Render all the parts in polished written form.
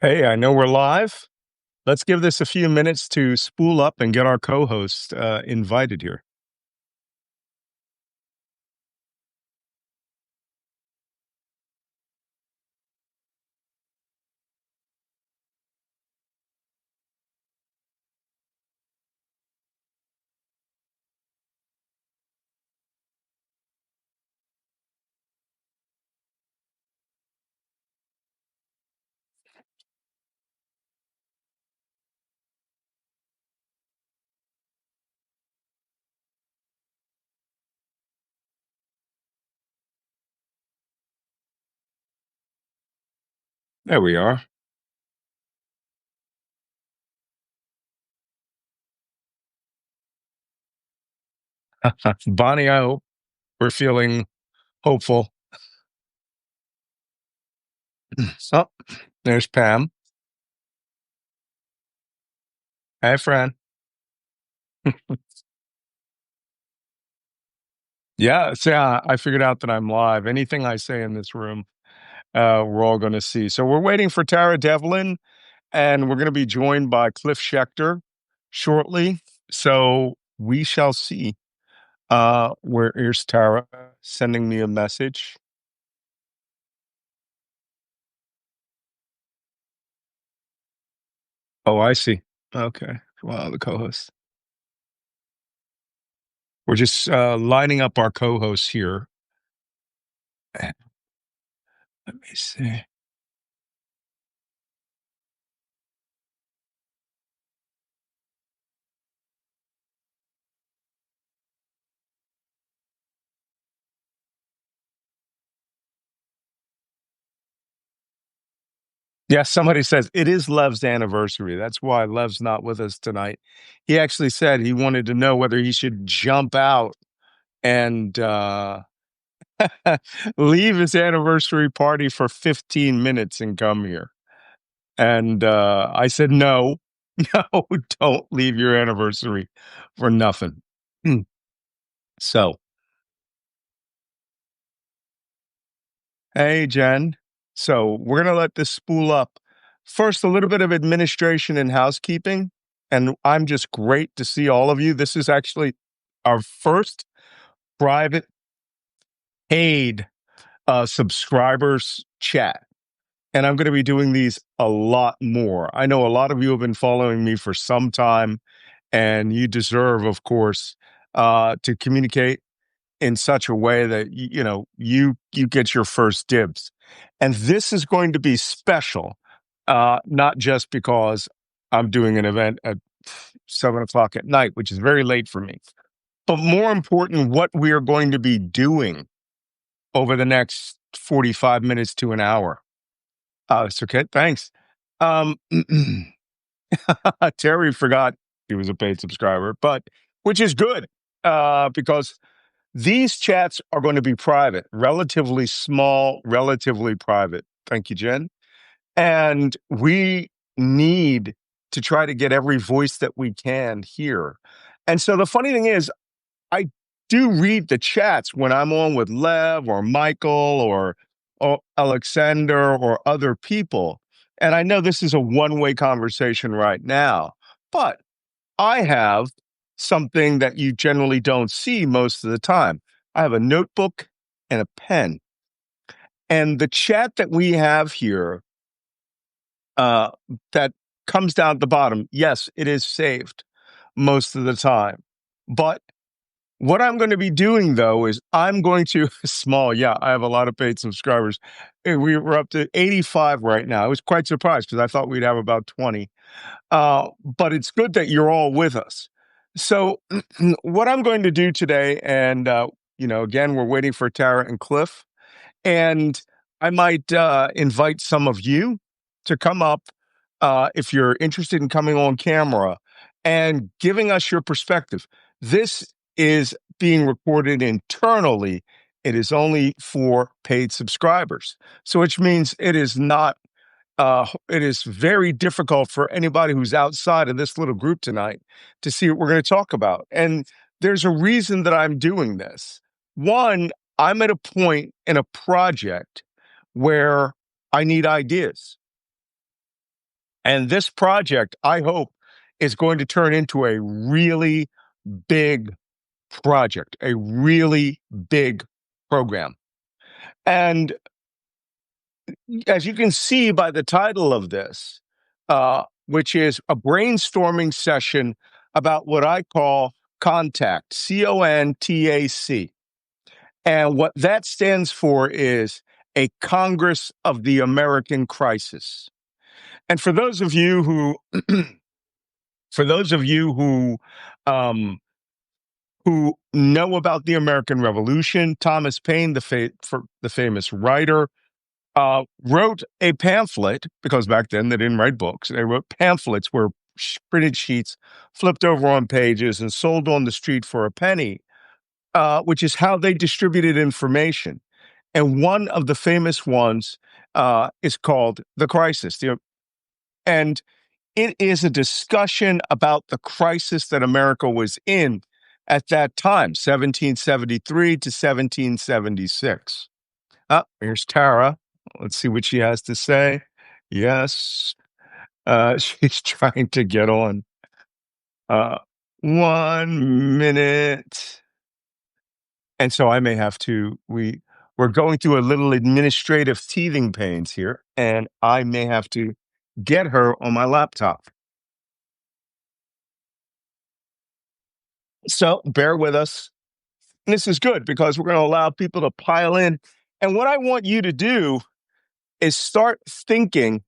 Hey, I know we're live. Let's give this a few minutes to spool up and get our co-host invited here. There we are. Bonnie, I hope we're feeling hopeful. Oh, there's Pam. Hey, Fran. Yeah, so yeah, I figured out that I'm live. Anything I say in this room, we're all going to see. So we're waiting for Tara Devlin, and we're going to be joined by Cliff Schechter shortly. So we shall see. Here's Tara sending me a message. Oh, I see. Okay. Wow, the co-host. We're just lining up our co-hosts here. Let me see. Yeah, somebody says it is Lev's anniversary. That's why Lev's not with us tonight. He actually said he wanted to know whether he should jump out and leave his anniversary party for 15 minutes and come here. And I said, no, no, don't leave your anniversary for nothing. Hmm. So, hey, Jen. So we're going to let this spool up. First, a little bit of administration and housekeeping. And I'm just great to see all of you. This is actually our first private paid subscribers chat. And I'm going to be doing these a lot more. I know a lot of you have been following me for some time, and you deserve, of course, to communicate in such a way that you get your first dibs. And this is going to be special, not just because I'm doing an event at 7 o'clock at night, which is very late for me, but more important, what we are going to be doing over the next 45 minutes to an hour. It's okay. Thanks. Um, Terry forgot he was a paid subscriber, but which is good because these chats are going to be private, relatively small, relatively private. Thank you, Jen. And we need to try to get every voice that we can here. And so the funny thing is, I do read the chats when I'm on with Lev or Michael or Alexander or other people. And I know this is a one-way conversation right now, but I have something that you generally don't see most of the time. I have a notebook and a pen. And the chat that we have here uh, that comes down at the bottom, yes, it is saved most of the time. But what I'm going to be doing, though, is I'm going to small. Yeah, I have a lot of paid subscribers. We're up to 85 right now. I was quite surprised because I thought we'd have about 20. But it's good that you're all with us. So, what I'm going to do today, and again, we're waiting for Tara and Cliff, and I might invite some of you to come up if you're interested in coming on camera and giving us your perspective. This is being recorded internally. It is only for paid subscribers. So, which means it is very difficult for anybody who's outside of this little group tonight to see what we're going to talk about. And there's a reason that I'm doing this. One, I'm at a point in a project where I need ideas. And this project, I hope, is going to turn into a really big project, a really big program. And as you can see by the title of this, which is a brainstorming session about what I call contact, CONTAC. And what that stands for is a Congress of the American Crisis. And for those of you who, for those of you um, who know about the American Revolution, Thomas Paine, the famous writer, wrote a pamphlet, because back then they didn't write books. They wrote pamphlets where printed sheets flipped over on pages and sold on the street for a penny, which is how they distributed information. And one of the famous ones is called The Crisis. And it is a discussion about the crisis that America was in at that time, 1773 to 1776. Here's Tara. Let's see what she has to say. Yes, she's trying to get on. 1 minute. And so I may have to, we're going through a little administrative teething pains here, and I may have to get her on my laptop. So bear with us. And this is good because we're going to allow people to pile in. And what I want you to do is start thinking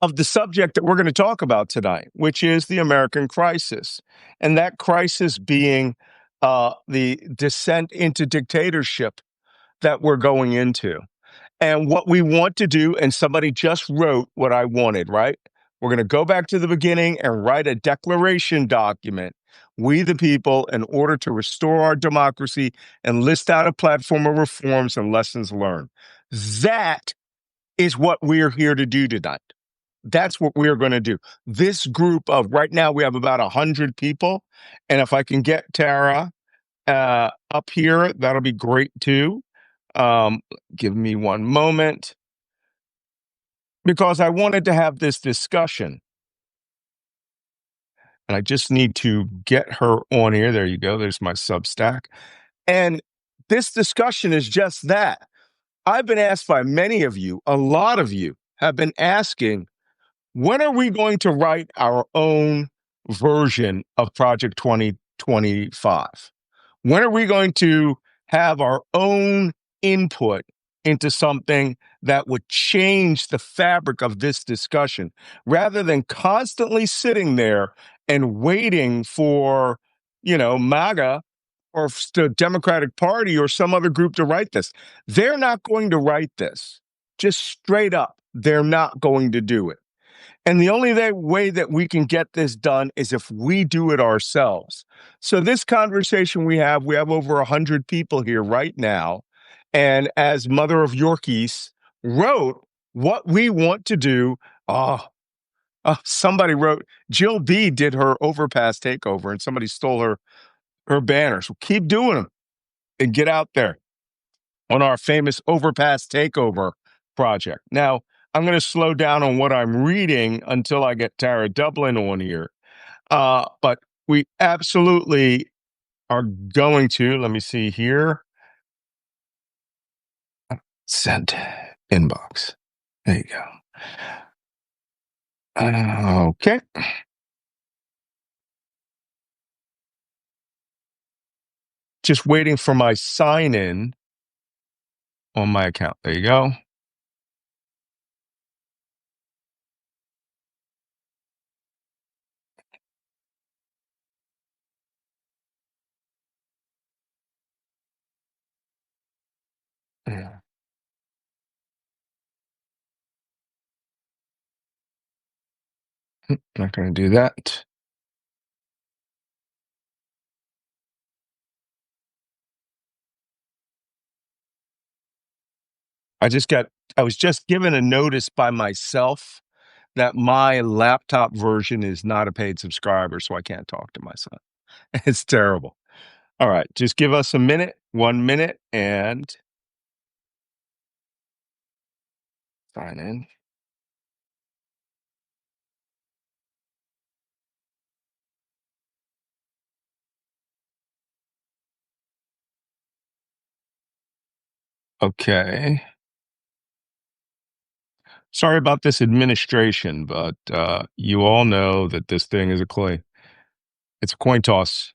of the subject that we're going to talk about tonight, which is the American crisis. And that crisis being the descent into dictatorship that we're going into. And what we want to do, and somebody just wrote what I wanted, right? We're going to go back to the beginning and write a declaration document. We, the people, in order to restore our democracy and list out a platform of reforms and lessons learned. That is what we're here to do tonight. That's what we're going to do. This group of, right now, we have about 100 people. And if I can get Tara up here, that'll be great too. Give me one moment, because I wanted to have this discussion. And I just need to get her on here. There you go. There's my Substack. And this discussion is just that. I've been asked by many of you, a lot of you have been asking, when are we going to write our own version of Project 2025? When are we going to have our own input into something that would change the fabric of this discussion, rather than constantly sitting there and waiting for, MAGA or the Democratic Party or some other group to write this? They're not going to write this. Just straight up, they're not going to do it. And the only way that we can get this done is if we do it ourselves. So this conversation we have over 100 people here right now. And as Mother of Yorkies wrote, what we want to do, somebody wrote, Jill B did her overpass takeover and somebody stole her banner. So keep doing them and get out there on our famous overpass takeover project. Now, I'm going to slow down on what I'm reading until I get Tara Dublin on here. But we absolutely are going to, let me see here. Sent inbox. There you go. Okay. Just waiting for my sign in on my account. There you go. Yeah. Not going to do that. I was just given a notice by myself that my laptop version is not a paid subscriber, so I can't talk to my son. It's terrible. All right, just give us a minute, 1 minute, and sign in. Okay. Sorry about this administration, but you all know that this thing is it's a coin toss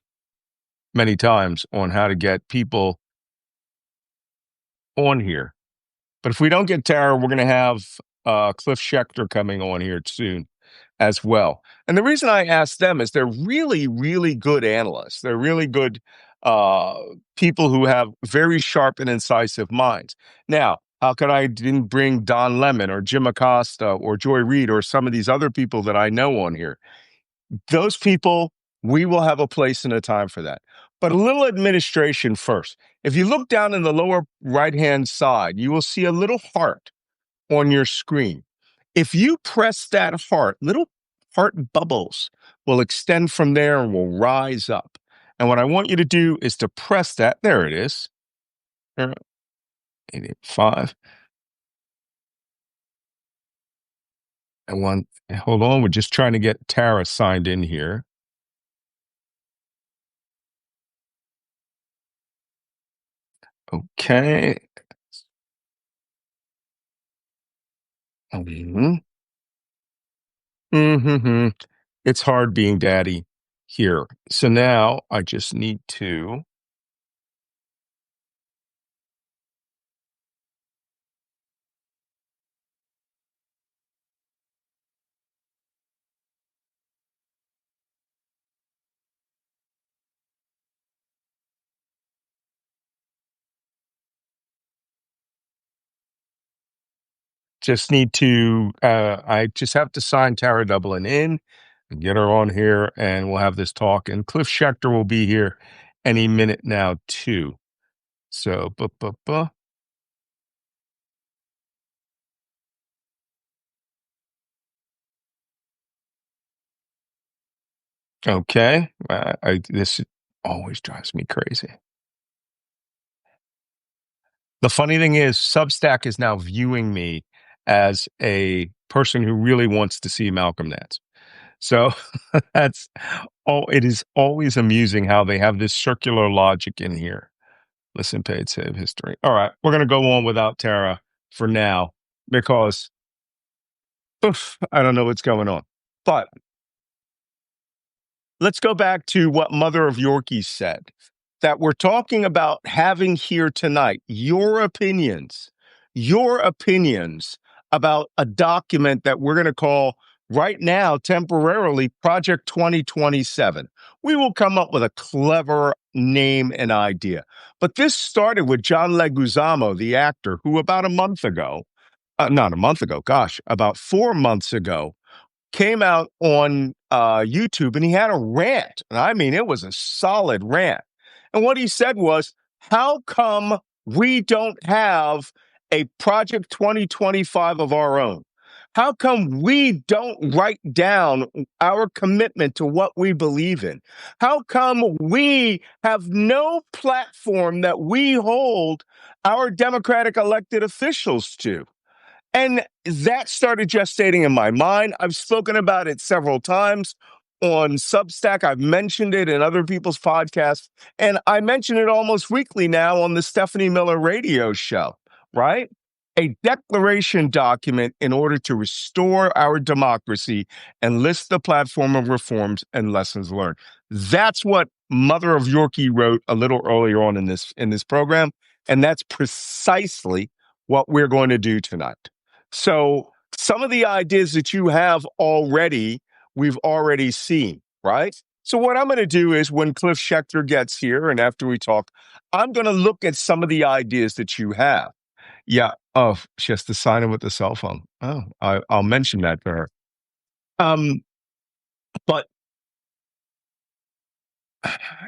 many times on how to get people on here. But if we don't get Tara, we're going to have Cliff Schechter coming on here soon as well. And the reason I asked them is they're really, really good analysts. They're really good uh, people who have very sharp and incisive minds. Now, how could I didn't bring Don Lemon or Jim Acosta or Joy Reid or some of these other people that I know on here? Those people, we will have a place and a time for that. But a little administration first. If you look down in the lower right-hand side, you will see a little heart on your screen. If you press that heart, little heart bubbles will extend from there and will rise up. And what I want you to do is to press that. There it is. 85. And one, hold on. We're just trying to get Tara signed in here. Okay. Mm-hmm. Mm-hmm. It's hard being daddy here. So now I just need to. I just have to sign Tara Dublin in and get her on here, and we'll have this talk. And Cliff Schechter will be here any minute now, too. So, okay. This always drives me crazy. The funny thing is, Substack is now viewing me as a person who really wants to see Malcolm Nance. So that's it is always amusing how they have this circular logic in here. Listen, paid, save history. All right, we're going to go on without Tara for now because I don't know what's going on. But let's go back to what Mother of Yorkie said, that we're talking about having here tonight your opinions about a document that we're going to call right now, temporarily, Project 2027. We will come up with a clever name and idea. But this started with John Leguizamo, the actor, who about a month ago, not a month ago, gosh, about 4 months ago, came out on YouTube and he had a rant. And I mean, it was a solid rant. And what he said was, how come we don't have a Project 2025 of our own? How come we don't write down our commitment to what we believe in? How come we have no platform that we hold our Democratic elected officials to? And that started gestating in my mind. I've spoken about it several times on Substack. I've mentioned it in other people's podcasts. And I mention it almost weekly now on the Stephanie Miller radio show, right? A declaration document in order to restore our democracy and list the platform of reforms and lessons learned. That's what Mother of Yorkie wrote a little earlier on in this program. And that's precisely what we're going to do tonight. So some of the ideas that you have already, we've already seen, right? So what I'm going to do is when Cliff Schechter gets here and after we talk, I'm going to look at some of the ideas that you have. Yeah. Oh, she has to sign in with the cell phone. Oh, I'll mention that to her. Um, but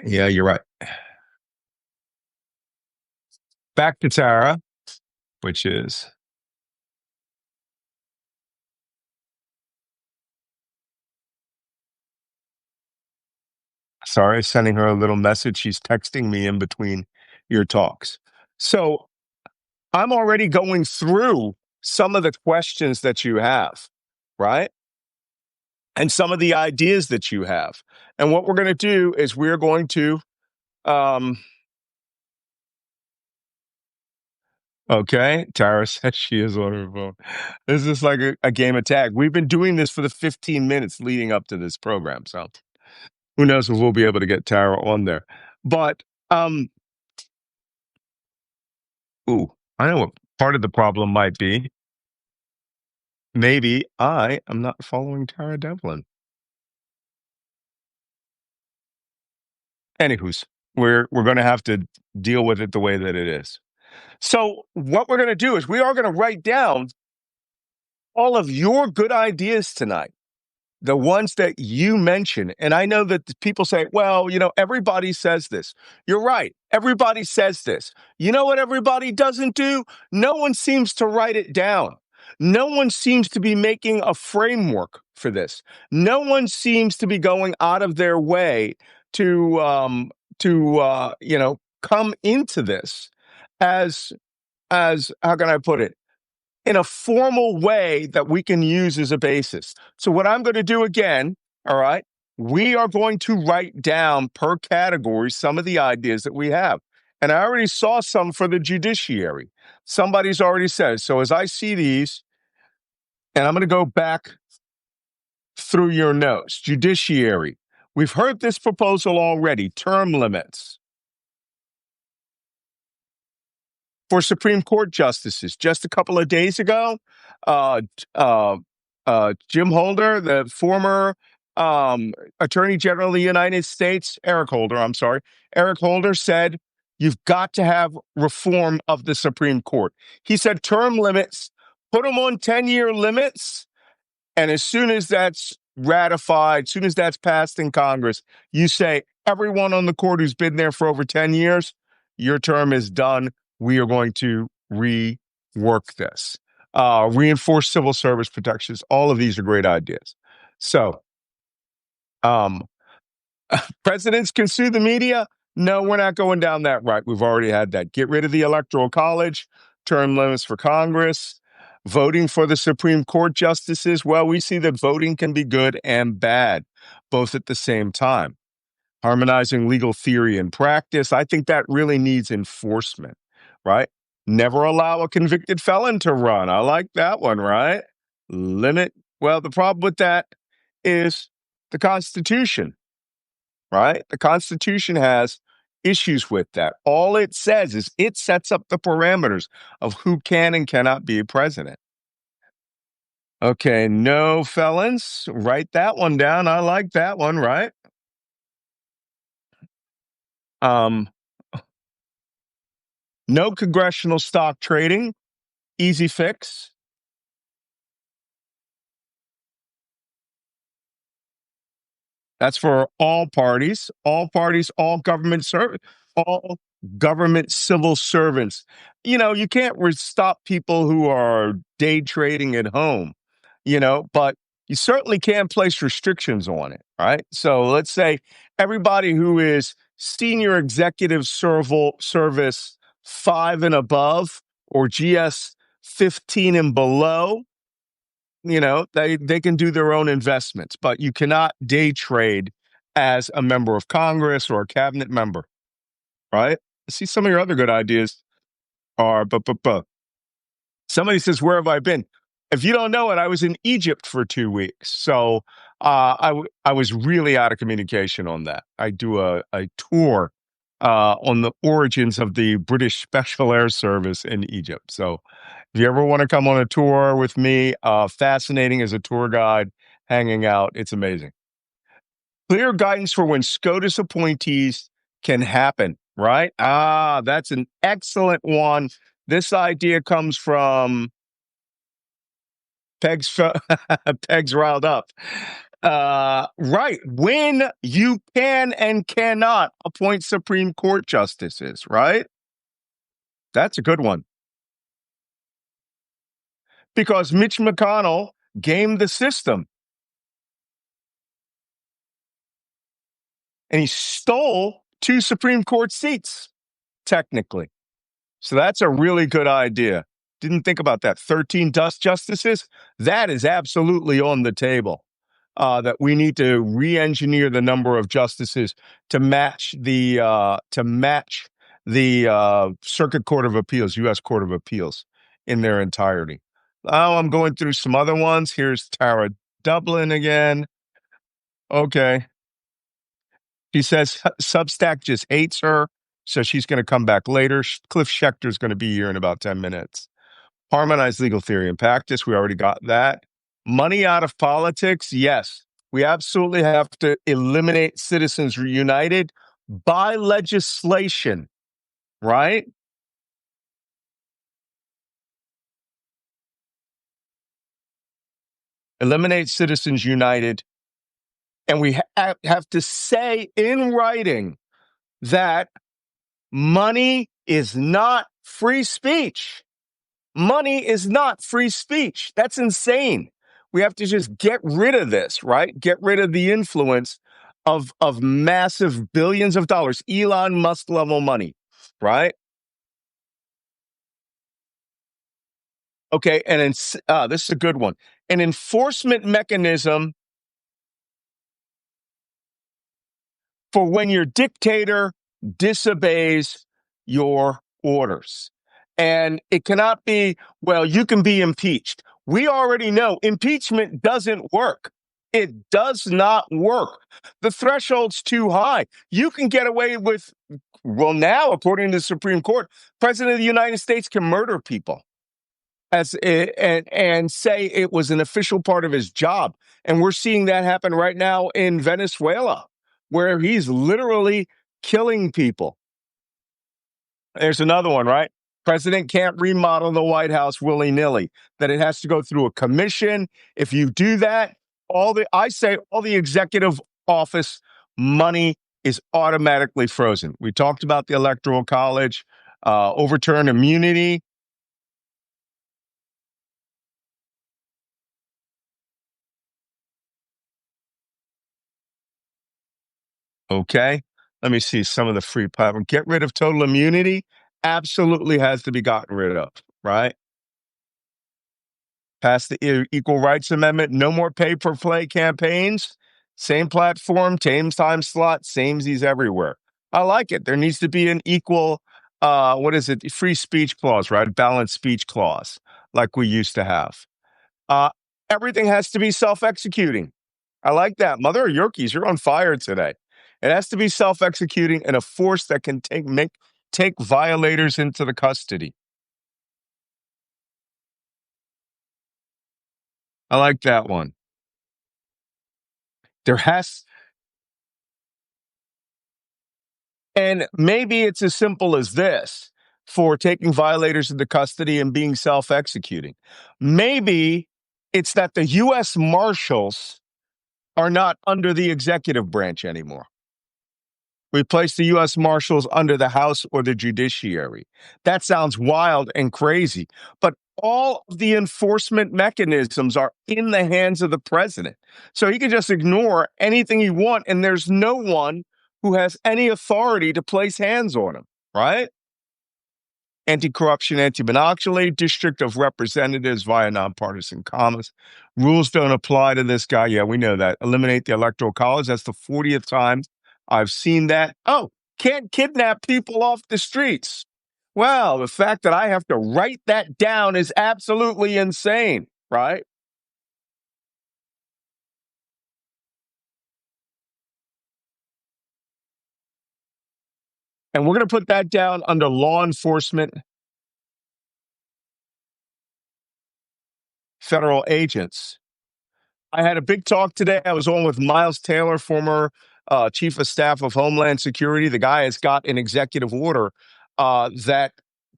yeah, you're right. Back to Tara, which is sorry, sending her a little message. She's texting me in between your talks. So I'm already going through some of the questions that you have, right? And some of the ideas that you have. And what we're going to do is we're going to um, Okay. Tara says she is on her phone. This is like a game of tag. We've been doing this for the 15 minutes leading up to this program. So who knows if we'll be able to get Tara on there. But, ooh, I know what part of the problem might be. Maybe I am not following Tara Devlin. Anywho's, we're going to have to deal with it the way that it is. So what we're going to do is we are going to write down all of your good ideas tonight, the ones that you mention. And I know that people say, well, everybody says this. You're right. Everybody says this. You know what everybody doesn't do? No one seems to write it down. No one seems to be making a framework for this. No one seems to be going out of their way to come into this as how can I put it, in a formal way that we can use as a basis. So what I'm going to do again, all right, we are going to write down per category some of the ideas that we have. And I already saw some for the judiciary. Somebody's already said. So as I see these, and I'm going to go back through your notes, judiciary. We've heard this proposal already, term limits for Supreme Court justices. Just a couple of days ago, uh, uh, Jim Holder, the former Attorney General of the United States, Eric Holder said, you've got to have reform of the Supreme Court. He said term limits, put them on 10-year limits, and as soon as that's ratified, as soon as that's passed in Congress, you say, everyone on the court who's been there for over 10 years, your term is done. We are going to rework this. Reinforce civil service protections. All of these are great ideas. So, presidents can sue the media. No, we're not going down that route. We've already had that. Get rid of the Electoral College, term limits for Congress, voting for the Supreme Court justices. Well, we see that voting can be good and bad, both at the same time. Harmonizing legal theory and practice. I think that really needs enforcement, right? Never allow a convicted felon to run. I like that one, right? Limit. Well, the problem with that is the Constitution, right? The Constitution has issues with that. All it says is it sets up the parameters of who can and cannot be a president. Okay, no felons. Write that one down. I like that one, right? No congressional stock trading. Easy fix. That's for all parties, all all government civil servants. You can't stop people who are day trading at home, but you certainly can place restrictions on it, right? So let's say everybody who is senior executive service 5 and above or GS 15 and below, they can do their own investments, but you cannot day trade as a member of Congress or a cabinet member, right? See, some of your other good ideas are, but. Somebody says, where have I been? If you don't know it, I was in Egypt for 2 weeks. So I was really out of communication on that. I do a tour on the origins of the British Special Air Service in Egypt. So if you ever want to come on a tour with me, fascinating as a tour guide, hanging out, it's amazing. Clear guidance for when SCOTUS appointees can happen, right? That's an excellent one. This idea comes from Peg's Peg's riled up. Right. When you can and cannot appoint Supreme Court justices, right? That's a good one. Because Mitch McConnell gamed the system. And he stole 2 Supreme Court seats, technically. So that's a really good idea. Didn't think about that. 13 dust justices. That is absolutely on the table. That we need to re-engineer the number of justices to match the Circuit Court of Appeals, U.S. Court of Appeals, in their entirety. Oh, I'm going through some other ones. Here's Tara Dublin again. Okay. She says Substack just hates her, so she's going to come back later. Cliff Schecter's going to be here in about 10 minutes. Harmonized legal theory and practice. We already got that. Money out of politics. Yes, we absolutely have to eliminate Citizens United by legislation, right? Eliminate Citizens United. And we have to say in writing that money is not free speech. Money is not free speech. That's insane. We have to just get rid of this, right? Get rid of the influence of massive billions of dollars, Elon Musk level money, right? Okay, and this is a good one. An enforcement mechanism for when your dictator disobeys your orders. And it cannot be, well, you can be impeached. We already know impeachment doesn't work. It does not work. The threshold's too high. You can get away with, well, now, according to the Supreme Court, President of the United States can murder people and say it was an official part of his job. And we're seeing that happen right now in Venezuela, where he's literally killing people. There's another one, right? President can't remodel the White House willy-nilly, that it has to go through a commission. If you do that, all the executive office money is automatically frozen. We talked about the Electoral College, overturn immunity. Okay. Let me see some of the free platform. Get rid of total immunity. Absolutely has to be gotten rid of, right? Pass the Equal Rights Amendment. No more pay-for-play campaigns. Same platform, same time slot, samesies everywhere. I like it. There needs to be an equal, free speech clause, right? Balanced speech clause, like we used to have. Everything has to be self-executing. I like that. Mother of Yerkes, you're on fire today. It has to be self-executing and a force that can take violators into the custody. I like that one. And maybe it's as simple as this for taking violators into custody and being self-executing. Maybe it's that the U.S. Marshals are not under the executive branch anymore. We place the U.S. Marshals under the House or the judiciary. That sounds wild and crazy, but all of the enforcement mechanisms are in the hands of the president. So he can just ignore anything he wants, and there's no one who has any authority to place hands on him, right? Anti-corruption, anti-monopoly, District of Representatives via nonpartisan commas. Rules don't apply to this guy. Yeah, we know that. Eliminate the Electoral College. That's the 40th time I've seen that. Oh, can't kidnap people off the streets. Well, the fact that I have to write that down is absolutely insane, right? And we're going to put that down under law enforcement, federal agents. I had a big talk today. I was on with Miles Taylor, former chief of staff of Homeland Security. The guy has got an executive order that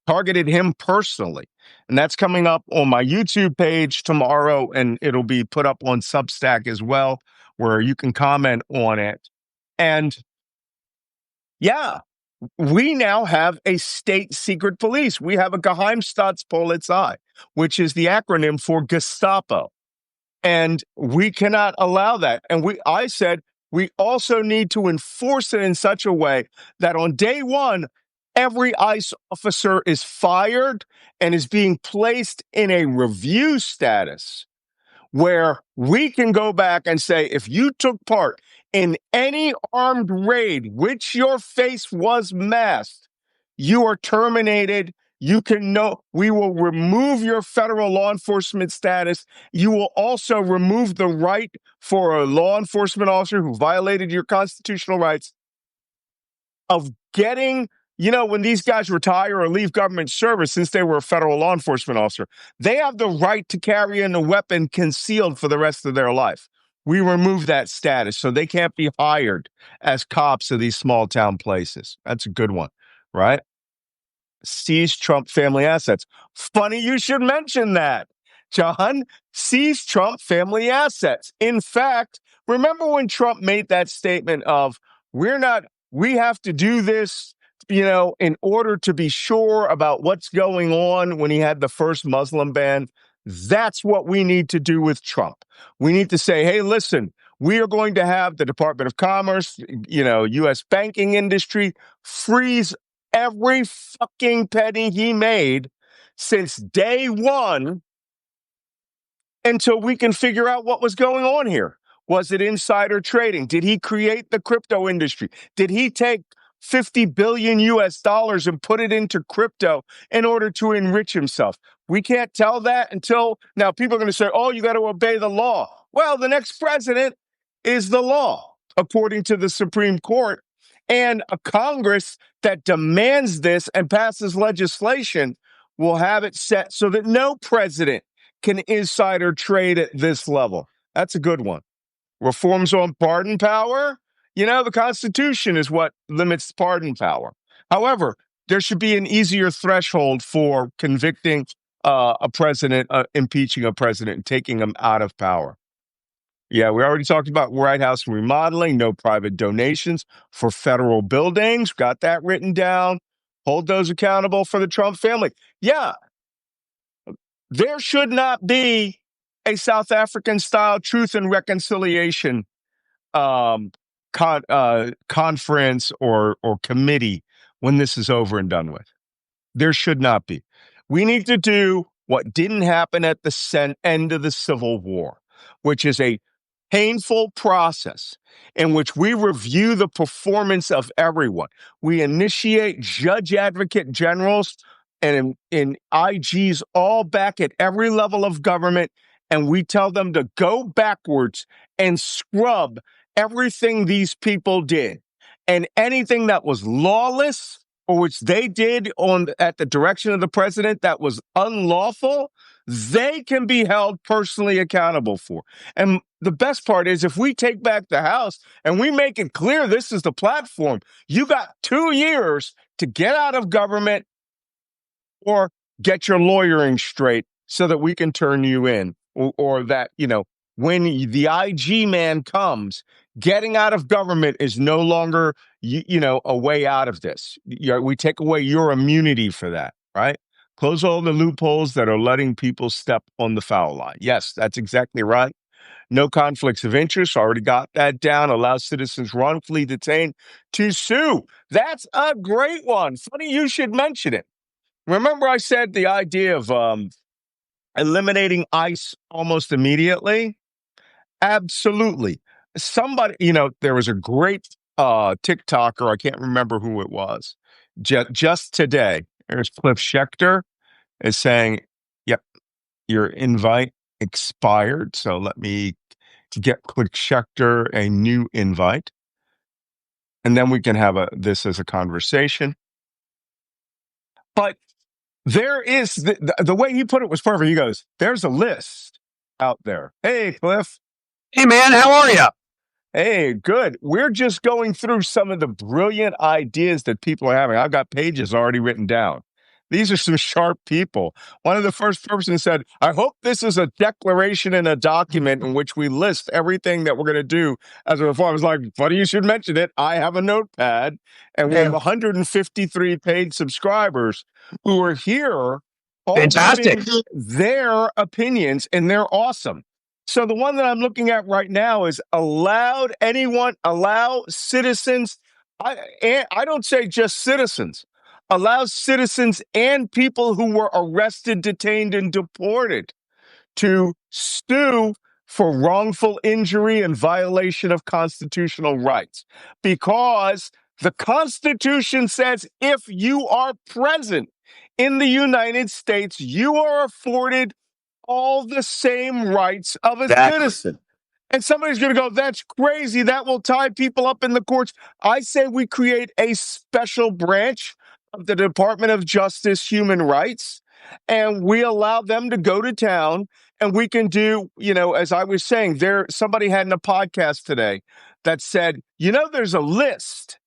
targeted him personally. And that's coming up on my YouTube page tomorrow, and it'll be put up on Substack as well, where you can comment on it. And yeah, we now have a state secret police. We have a Geheimstaatspolizei, which is the acronym for Gestapo. And we cannot allow that. And I said, we also need to enforce it in such a way that on day one, every ICE officer is fired and is being placed in a review status where we can go back and say, if you took part in any armed raid, which your face was masked, you are terminated. You can know we will remove your federal law enforcement status. You will also remove the right for a law enforcement officer who violated your constitutional rights of getting, when these guys retire or leave government service, since they were a federal law enforcement officer, they have the right to carry in a weapon concealed for the rest of their life. We remove that status so they can't be hired as cops of these small town places. That's a good one, right? Seize Trump family assets. Funny you should mention that, John. Seize Trump family assets. In fact, remember when Trump made that statement of, we have to do this, in order to be sure about what's going on when he had the first Muslim ban? That's what we need to do with Trump. We need to say, hey, listen, we are going to have the Department of Commerce, U.S. banking industry freeze every fucking penny he made since day one until we can figure out what was going on here. Was it insider trading? Did he create the crypto industry? Did he take 50 billion US dollars and put it into crypto in order to enrich himself? We can't tell that until now. People are going to say, oh, you got to obey the law. Well, the next president is the law, according to the Supreme Court. And a Congress that demands this and passes legislation will have it set so that no president can insider trade at this level. That's a good one. Reforms on pardon power. The Constitution is what limits pardon power. However, there should be an easier threshold for convicting a president, impeaching a president, and taking him out of power. Yeah, we already talked about White House remodeling, no private donations for federal buildings. Got that written down. Hold those accountable for the Trump family. Yeah, there should not be a South African-style Truth and Reconciliation conference or committee when this is over and done with. There should not be. We need to do what didn't happen at the end of the Civil War, which is a painful process in which we review the performance of everyone. We initiate judge advocate generals and in IGs all back at every level of government, and we tell them to go backwards and scrub everything these people did. And anything that was lawless or which they did at the direction of the president that was unlawful, they can be held personally accountable for. And the best part is if we take back the House and we make it clear this is the platform, you got 2 years to get out of government or get your lawyering straight so that we can turn you in, or that, when the IG man comes, getting out of government is no longer, a way out of this. We take away your immunity for that, right? Close all the loopholes that are letting people step on the foul line. Yes, that's exactly right. No conflicts of interest. Already got that down. Allow citizens wrongfully detained to sue. That's a great one. Funny you should mention it. Remember I said the idea of eliminating ICE almost immediately? Absolutely. Somebody, there was a great TikToker, I can't remember who it was, just today. There's Cliff Schechter is saying, yep, your invite expired. So let me get Cliff Schechter a new invite. And then we can have this as a conversation. But there is, the way he put it was perfect. He goes, there's a list out there. Hey, Cliff. Hey, man, how are you? Hey, good. We're just going through some of the brilliant ideas that people are having. I've got pages already written down. These are some sharp people. One of the first persons said, I hope this is a declaration and a document in which we list everything that we're going to do as a reform. I was like, funny you should mention it. I have a notepad, and we have 153 paid subscribers who are here all Fantastic. giving their opinions, and they're awesome. So the one that I'm looking at right now is allow citizens. I don't say just citizens. Allows citizens and people who were arrested, detained, and deported to sue for wrongful injury and violation of constitutional rights. Because The Constitution says if you are present in the United States, you are afforded all the same rights of a Exactly. citizen. And somebody's going to go, that's crazy. That will tie people up in the courts. I say we create a special branch of the Department of Justice Human Rights, and we allow them to go to town. And we can do, as I was saying, somebody had in a podcast today that said, there's a list.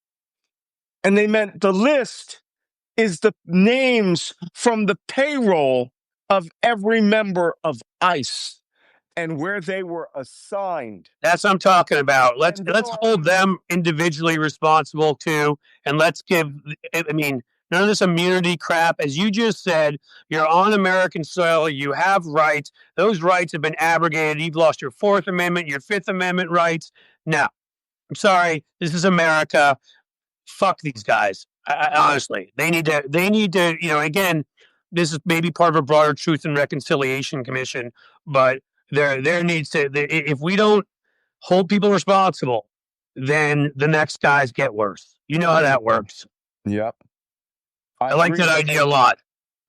And they meant the list is the names from the payroll of every member of ICE and where they were assigned. That's what I'm talking about. Let's hold them individually responsible too, and let's give. I mean, none of this immunity crap. As you just said, you're on American soil. You have rights. Those rights have been abrogated. You've lost your Fourth Amendment, your Fifth Amendment rights. No, I'm sorry. This is America. Fuck these guys. Honestly, they need to. Again, this is maybe part of a broader Truth and Reconciliation Commission, but there needs to. If we don't hold people responsible, then the next guys get worse. You know how that works. Yep. I like that idea a lot.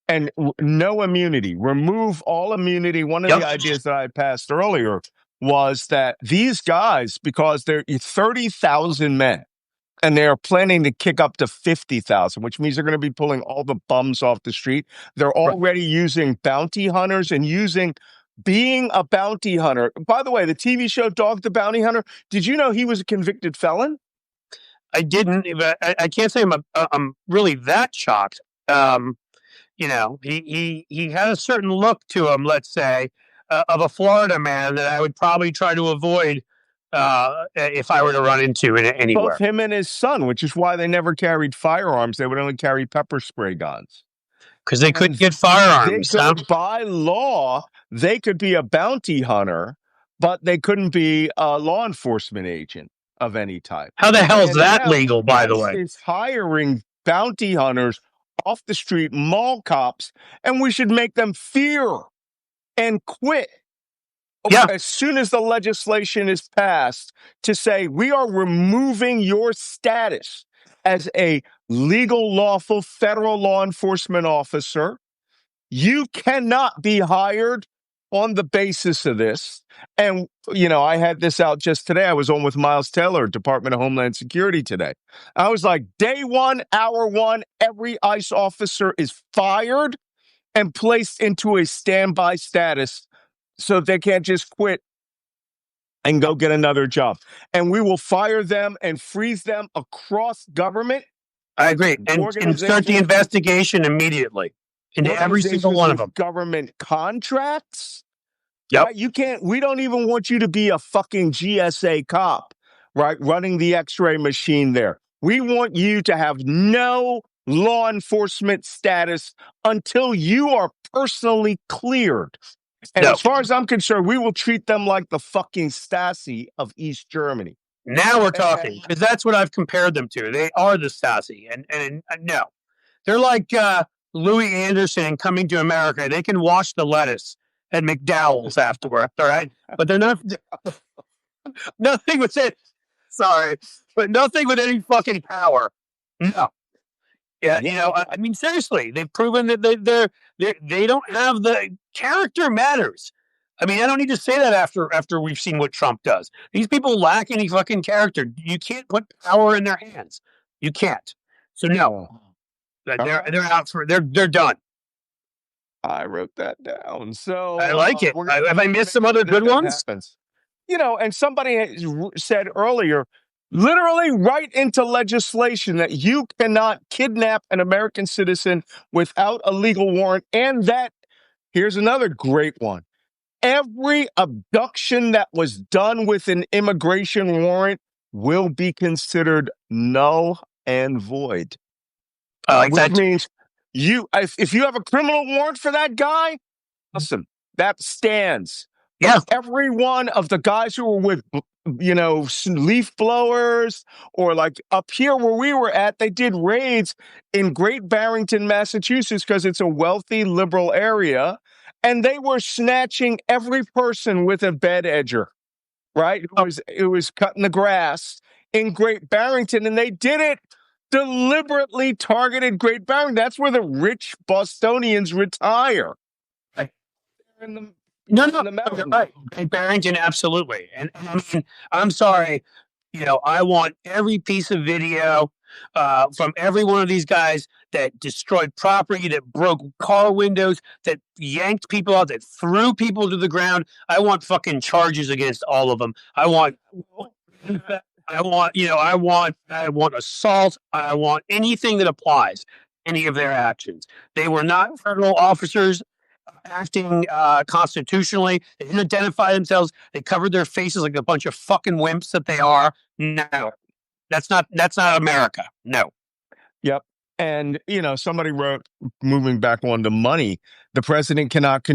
And no immunity. Remove all immunity. One of the ideas that I passed earlier was that these guys, because they're 30,000 men, and they're planning to kick up to 50,000, which means they're going to be pulling all the bums off the street. They're already using bounty hunters and being a bounty hunter. By the way, the TV show Dog the Bounty Hunter, did you know he was a convicted felon? I didn't. I can't say I'm really that shocked. He had a certain look to him, let's say, of a Florida man that I would probably try to avoid if I were to run into it anywhere. Both him and his son, which is why they never carried firearms. They would only carry pepper spray guns. Because they couldn't get firearms. By law, they could be a bounty hunter, but they couldn't be a law enforcement agent of any type. How the hell is that legal, by the way? It's hiring bounty hunters off the street, mall cops, and we should make them fear and quit. Yeah. As soon as the legislation is passed to say we are removing your status as a legal, lawful federal law enforcement officer, you cannot be hired on the basis of this. And, I had this out just today. I was on with Miles Taylor, Department of Homeland Security today. I was like, day one, hour one, every ICE officer is fired and placed into a standby status so they can't just quit and go get another job. And we will fire them and freeze them across government. I agree. And start the investigation immediately into every single one of them. Government contracts. Yep. Right? We don't even want you to be a fucking GSA cop, right? Running the x-ray machine there. We want you to have no law enforcement status until you are personally cleared. And as far as I'm concerned, we will treat them like the fucking Stasi of East Germany. Now we're talking, because that's what I've compared them to. They are the Stasi. And no, they're like Louis Anderson in Coming to America. They can wash the lettuce at McDowell's afterward, all right? But they're not, nothing with it. Sorry, but nothing with any fucking power. No. Yeah, I mean, seriously, they've proven that they don't have the character matters. I mean, I don't need to say that after we've seen what Trump does. These people lack any fucking character. You can't put power in their hands. You can't. So no, they're out for they're done. I wrote that down. So I like it. Have I missed some other good ones? Happens. And somebody said earlier, literally write into legislation that you cannot kidnap an American citizen without a legal warrant. And that, here's another great one. Every abduction that was done with an immigration warrant will be considered null and void. Which means if you have a criminal warrant for that guy, listen, that stands. Yeah. Every one of the guys who were with, leaf blowers, or like up here where we were at, they did raids in Great Barrington, Massachusetts, because it's a wealthy liberal area. And they were snatching every person with a bed edger, right? It was cutting the grass in Great Barrington, and they did it deliberately targeted Great Barrington. That's where the rich Bostonians retire. Right. In the, No, in the mountains. right. Great Barrington, absolutely. And I mean, I'm sorry, I want every piece of video from every one of these guys that destroyed property, that broke car windows, that yanked people out, that threw people to the ground. I want fucking charges against all of them. I want assault. I want anything that applies any of their actions. They were not federal officers acting constitutionally. They didn't identify themselves. They covered their faces like a bunch of fucking wimps that they are. No, that's not America. No. Yep. And, somebody wrote, moving back on to money, the president cannot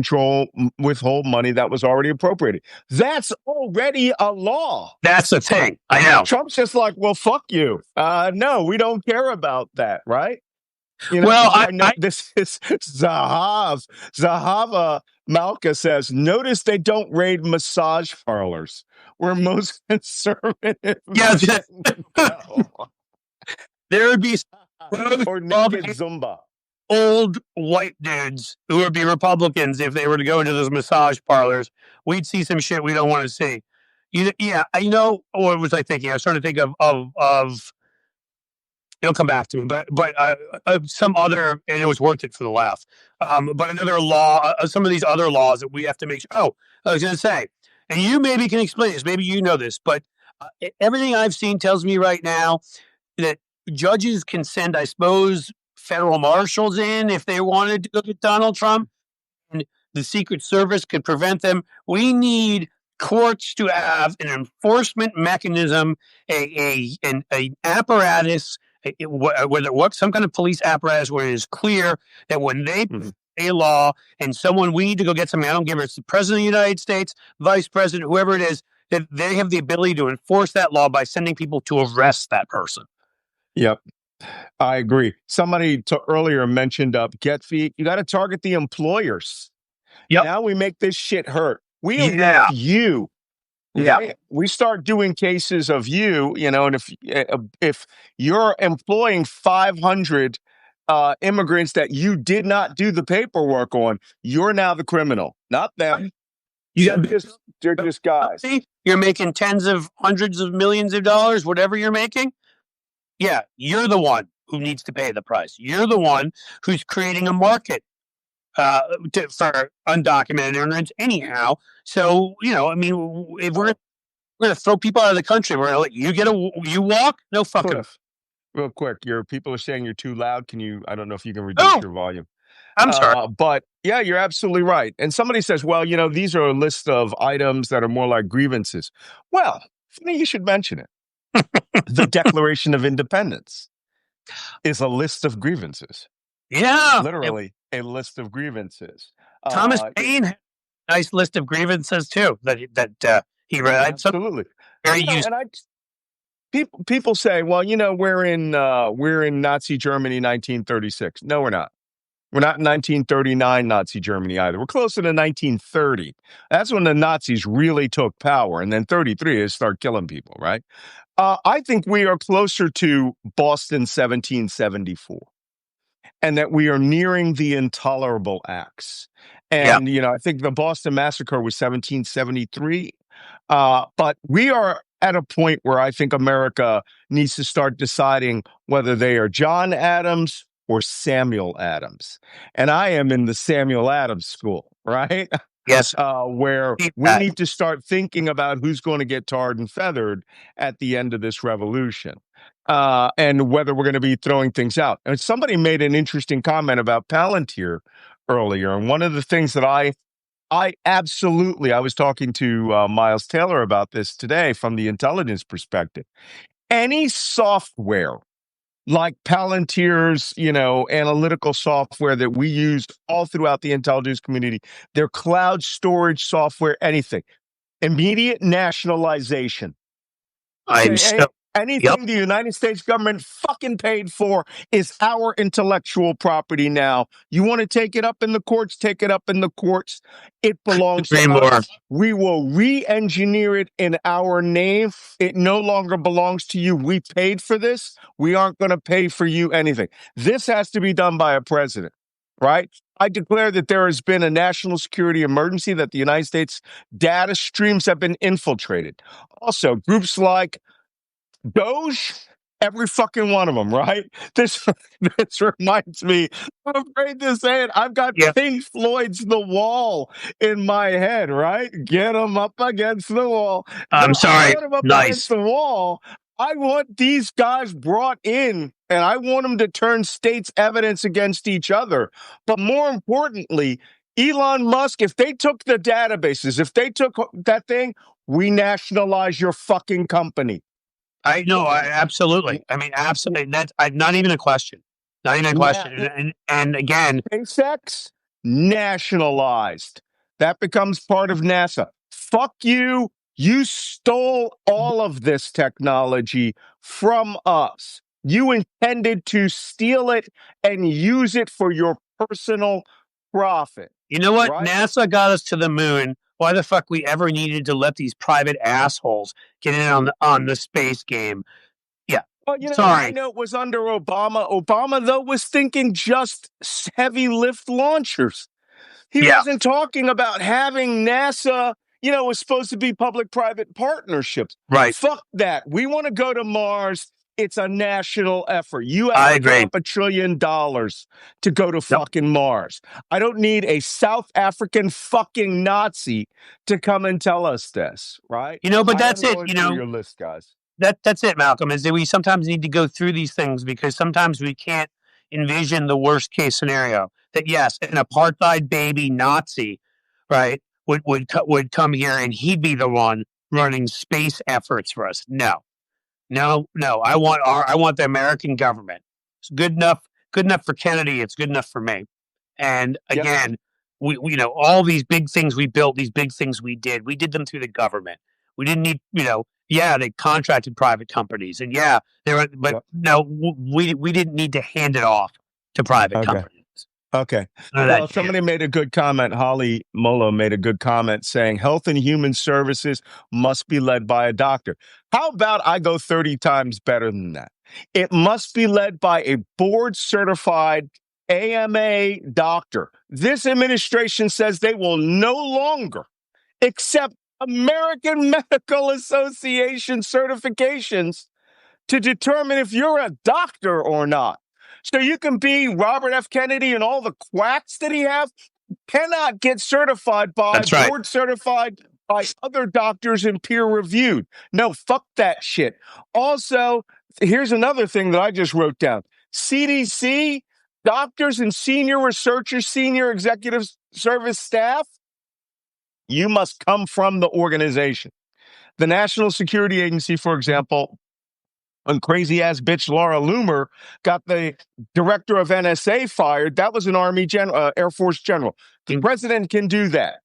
withhold money that was already appropriated. That's already a law. That's the thing. I know. Trump's just like, well, fuck you. No, we don't care about that, right? This is Zahava Malka says, notice they don't raid massage parlors where most conservatives go. There would be or naked Zumba. Old white dudes who would be Republicans if they were to go into those massage parlors. We'd see some shit we don't want to see. What was I thinking? I was trying to think of it'll come back to me, but some other, and it was worth it for the laugh. But another law, some of these other laws that we have to make sure. Oh, I was going to say, and you maybe can explain this, maybe you know this, but everything I've seen tells me right now that judges can send, I suppose, federal marshals in if they wanted to look at Donald Trump, and the Secret Service could prevent them. We need courts to have an enforcement mechanism, an apparatus, some kind of police apparatus where it is clear that when they a law and we need to go get something, I don't give it, it's the president of the United States, vice president, whoever it is, that they have the ability to enforce that law by sending people to arrest that person. Yep. I agree. Somebody earlier mentioned get fee. You got to target the employers. Yep. Now we make this shit hurt. We elect you. Yeah. Right? We start doing cases of you, and if you're employing 500 immigrants that you did not do the paperwork on, you're now the criminal, not them. They're just guys. You're making tens of hundreds of millions of dollars, whatever you're making. Yeah, you're the one who needs to pay the price. You're the one who's creating a market for undocumented immigrants anyhow. So, if we're going to throw people out of the country, we're going to let you walk? No fucking. Real quick, your people are saying you're too loud. I don't know if you can reduce your volume. I'm sorry. But yeah, you're absolutely right. And somebody says, well, these are a list of items that are more like grievances. Well, funny you should mention it. The Declaration of Independence is a list of grievances. Yeah. Literally a list of grievances. Thomas Paine had a nice list of grievances too that he read. Absolutely. People say, well, we're in Nazi Germany 1936. No, we're not. We're not in 1939 Nazi Germany either. We're closer to 1930. That's when the Nazis really took power. And then 33 is start killing people, right? I think we are closer to Boston 1774. And that we are nearing the intolerable acts. And, I think the Boston Massacre was 1773. But we are at a point where I think America needs to start deciding whether they are John Adams or Samuel Adams. And I am in the Samuel Adams school, right? Yes. Where we need to start thinking about who's going to get tarred and feathered at the end of this revolution. And whether we're going to be throwing things out. And somebody made an interesting comment about Palantir earlier. And one of the things that I was talking to Miles Taylor about this today from the intelligence perspective. Any software like Palantir's, analytical software that we use all throughout the intelligence community, their cloud storage software, anything, immediate nationalization. Anything the United States government fucking paid for is our intellectual property now. You want to take it up in the courts, take it up in the courts. It belongs to us. We will re-engineer it in our name. It no longer belongs to you. We paid for this. We aren't going to pay for you anything. This has to be done by a president, right? I declare that there has been a national security emergency, that the United States data streams have been infiltrated. Also, groups like Doge, every fucking one of them, right? This reminds me, I'm afraid to say it, I've got Pink Floyd's The Wall in my head, right? Get them up against the wall. I'm sorry. Get them up against the wall. I want these guys brought in, and I want them to turn states' evidence against each other. But more importantly, Elon Musk, if they took the databases, if they took that thing, we nationalize your fucking company. I know, absolutely. I mean, absolutely. That's not even a question. Not even a question. And again, SpaceX nationalized. That becomes part of NASA. Fuck you. You stole all of this technology from us. You intended to steal it and use it for your personal profit. You know what? Right? NASA got us to the moon. Why the fuck we ever needed to let these private assholes get in on the space game? Yeah. Well, I know it was under Obama. Obama, though, was thinking just heavy lift launchers. He wasn't talking about having NASA, was supposed to be public-private partnerships. Right. Fuck that. We want to go to Mars. It's a national effort. You have to drop $1 trillion to go to fucking Mars. I don't need a South African fucking Nazi to come and tell us this, right? But that's it. Your list, guys. That's it, Malcolm, is that we sometimes need to go through these things because sometimes we can't envision the worst case scenario. That yes, an apartheid baby Nazi, right, would come here and he'd be the one running space efforts for us. No. I want the American government. It's good enough for Kennedy. It's good enough for me. And again, we all these big things we built, these big things we did them through the government. We didn't need, they contracted private companies, and no, we didn't need to hand it off to private companies. Okay. Well, somebody made a good comment. Holly Molo made a good comment saying health and human services must be led by a doctor. How about I go 30 times better than that? It must be led by a board-certified AMA doctor. This administration says they will no longer accept American Medical Association certifications to determine if you're a doctor or not. So you can be Robert F. Kennedy and all the quacks that he have cannot get certified by board certified by other doctors and peer reviewed. No, fuck that shit. Also, here's another thing that I just wrote down. CDC, doctors and senior researchers, senior executive service staff, you must come from the organization. The National Security Agency, for example, when crazy-ass bitch Laura Loomer got the director of NSA fired, that was an Army general, Air Force general. The president can do that.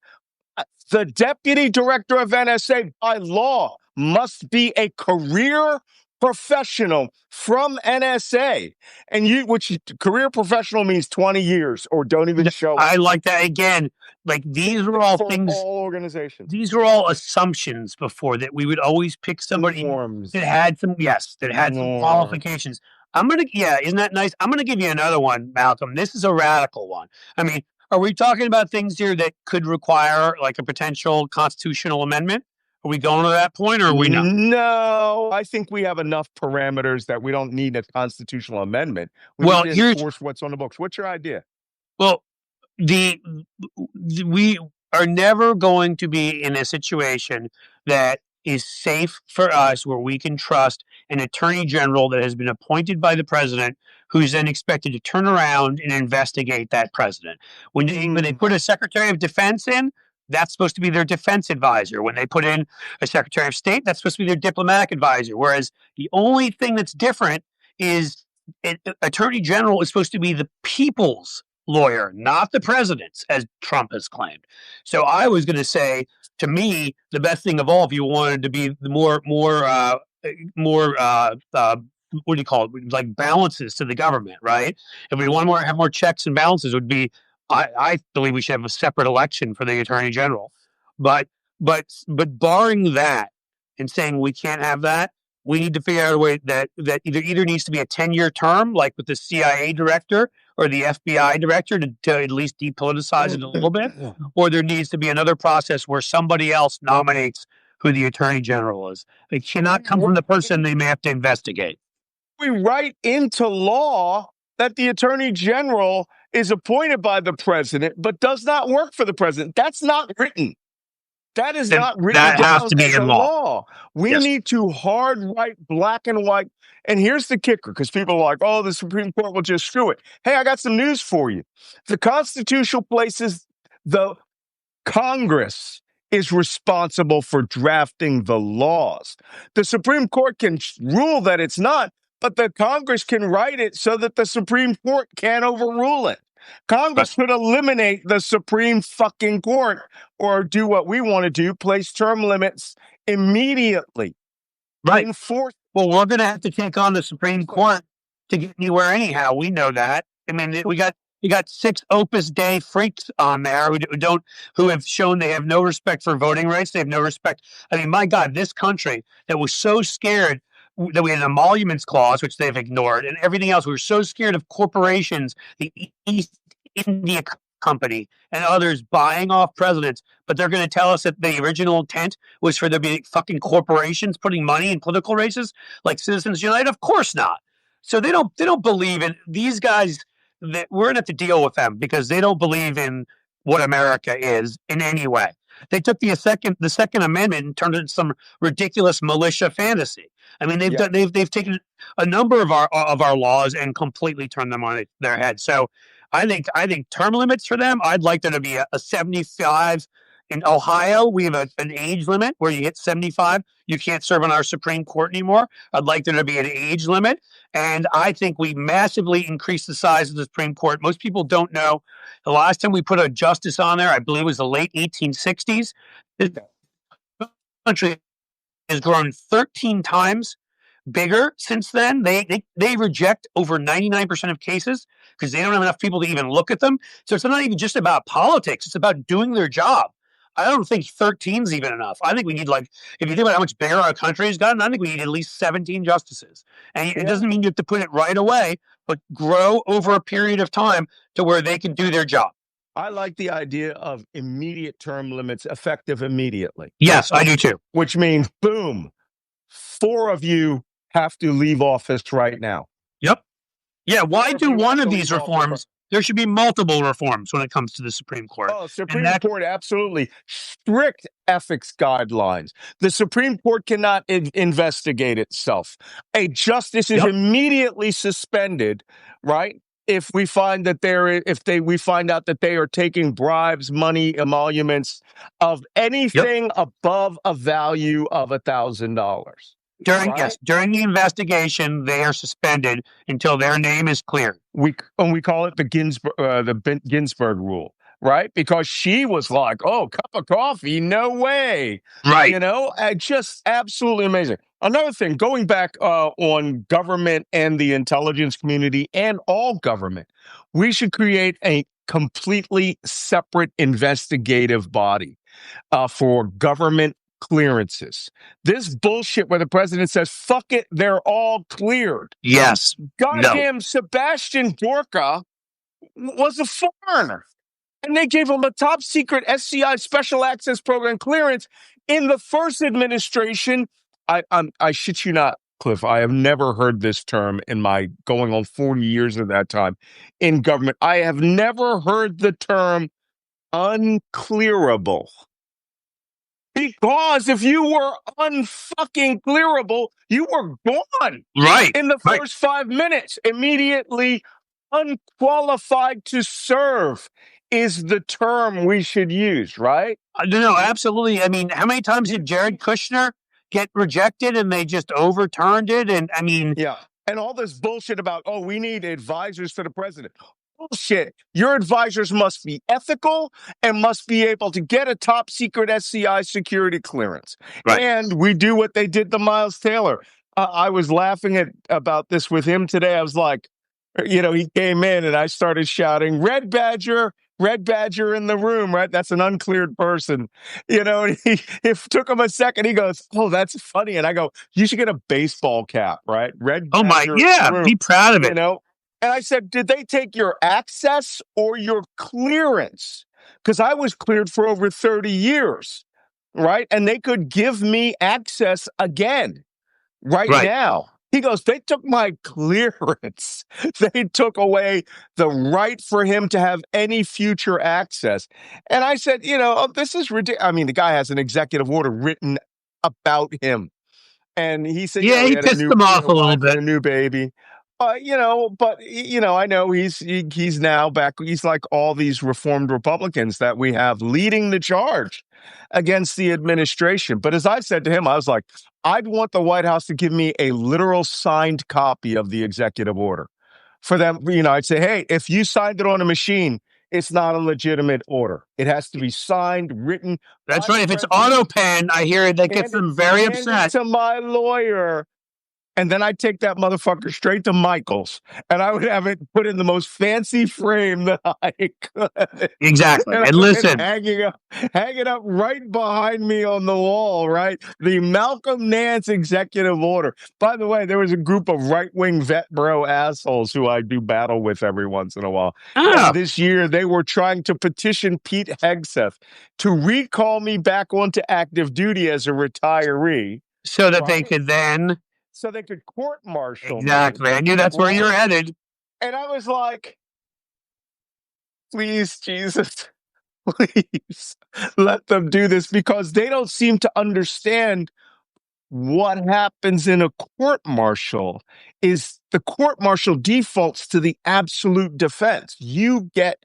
The deputy director of NSA, by law, must be a career professional from NSA. And which career professional means 20 years or don't even show up. I like that. Again, like these are all things, all organizations. These are all assumptions before that we would always pick somebody that had some qualifications. Isn't that nice? I'm going to give you another one, Malcolm. This is a radical one. I mean, are we talking about things here that could require like a potential constitutional amendment? Are we going to that point or are we not? No, I think we have enough parameters that we don't need a constitutional amendment. We need to enforce what's on the books. What's your idea? Well, we are never going to be in a situation that is safe for us where we can trust an attorney general that has been appointed by the president who's then expected to turn around and investigate that president. When they put a secretary of defense in, that's supposed to be their defense advisor. When they put in a secretary of state, that's supposed to be their diplomatic advisor. Whereas the only thing that's different is attorney general is supposed to be the people's lawyer, not the president's, as Trump has claimed. So I was going to say, to me, the best thing of all, if you wanted to be the more more what do you call it? Like balances to the government, right? If we want more have more checks and balances, it would be I believe we should have a separate election for the attorney general. But but barring that and saying we can't have that, we need to figure out a way that either needs to be a 10-year term, like with the CIA director or the FBI director, to at least depoliticize it a little bit, or there needs to be another process where somebody else nominates who the attorney general is. It cannot come from the person they may have to investigate. We write into law that the attorney general is appointed by the president, but does not work for the president. That's not written. That is not written That has to be as a in law. law. We need to hard write black and white. And here's the kicker, because people are like, oh, the Supreme Court will just screw it. Hey, I got some news for you. The Constitution places the Congress is responsible for drafting the laws. The Supreme Court can rule that it's not, but the Congress can write it so that the Supreme Court can't overrule it. Congress could eliminate the Supreme fucking Court or do what we want to do, place term limits immediately. Right. Enforce. Well, we're going to have to take on the Supreme Court to get anywhere anyhow. We know that. I mean, you got 6 Opus Dei freaks on there who have shown they have no respect for voting rights. They have no respect. I mean, my God, this country that was so scared that we had an emoluments clause, which they've ignored, and everything else. We were so scared of corporations, the East India Company and others buying off presidents, but they're going to tell us that the original intent was for there to be fucking corporations putting money in political races like Citizens United? Of course not. So they don't believe in these guys. That we're going to have to deal with them because they don't believe in what America is in any way. They took the Second Amendment and turned it into some ridiculous militia fantasy. I mean, they've taken a number of our laws and completely turned them on their head. So I think term limits for them. I'd like there to be a 75. In Ohio, we have an age limit where you hit 75, you can't serve on our Supreme Court anymore. I'd like there to be an age limit. And I think we massively increased the size of the Supreme Court. Most people don't know. The last time we put a justice on there, I believe it was the late 1860s. This country has grown 13 times bigger since then. They reject over 99% of cases because they don't have enough people to even look at them. So it's not even just about politics. It's about doing their job. I don't think 13 is even enough. I think we need, if you think about how much bigger our country has gotten, I think we need at least 17 justices. And it doesn't mean you have to put it right away, but grow over a period of time to where they can do their job. I like the idea of immediate term limits effective immediately. Yes, I do too. Which means, boom, 4 of you have to leave office right now. Yep. Yeah, why do one of these reforms? There should be multiple reforms when it comes to the Supreme Court. Oh, Supreme Court, absolutely. Strict ethics guidelines. The Supreme Court cannot investigate itself. A justice is immediately suspended, right? If we find that we find out that they are taking bribes, money, emoluments of anything above a value of $1,000. During the investigation, they are suspended until their name is cleared. We call it the Ginsburg rule, right? Because she was like, "Oh, cup of coffee, no way!" Right? Just absolutely amazing. Another thing, going back on government and the intelligence community and all government, we should create a completely separate investigative body for government clearances. This bullshit where the president says, fuck it, they're all cleared. Yes. Goddamn Sebastian Gorka was a foreigner. And they gave him a top secret SCI special access program clearance in the first administration. I shit you not, Cliff. I have never heard this term in my going on 40 years of that time in government. I have never heard the term unclearable. Because if you were unfucking clearable, you were gone. Right. In the first 5 minutes, immediately unqualified to serve is the term we should use, right? No, absolutely. I mean, how many times did Jared Kushner get rejected and they just overturned it? And I mean, and all this bullshit about, we need advisors for the president. bullshit. Your advisors must be ethical and must be able to get a top secret SCI security clearance. Right. And we do what they did to Miles Taylor. I was laughing about this with him today. I was like, he came in and I started shouting, Red Badger in the room, right? That's an uncleared person. And it took him a second. He goes, oh, that's funny. And I go, you should get a baseball cap, right? Red Oh my, Badger in the yeah, room, be proud of it. And I said, did they take your access or your clearance? Because I was cleared for over 30 years, right? And they could give me access again right now. He goes, they took my clearance. They took away the right for him to have any future access. And I said, this is ridiculous. I mean, the guy has an executive order written about him. And he said, yeah, he pissed them off a little bit. A new baby. I know he's now back. He's like all these reformed Republicans that we have leading the charge against the administration. But as I said to him, I was like, I'd want the White House to give me a literal signed copy of the executive order for them. I'd say, hey, if you signed it on a machine, it's not a legitimate order. It has to be signed, written. That's right. If it's auto pen, I hear that gets them very upset. To my lawyer. And then I'd take that motherfucker straight to Michael's and I would have it put in the most fancy frame that I could. Exactly. And listen, hanging up right behind me on the wall, right? The Malcolm Nance executive order. By the way, there was a group of right-wing vet bro assholes who I do battle with every once in a while. And this year, they were trying to petition Pete Hegseth to recall me back onto active duty as a retiree. So that they could then... So they could court-martial. Exactly. I knew that's where you're headed. And I was like, please, Jesus, please let them do this because they don't seem to understand what happens in a court-martial is the court-martial defaults to the absolute defense. You get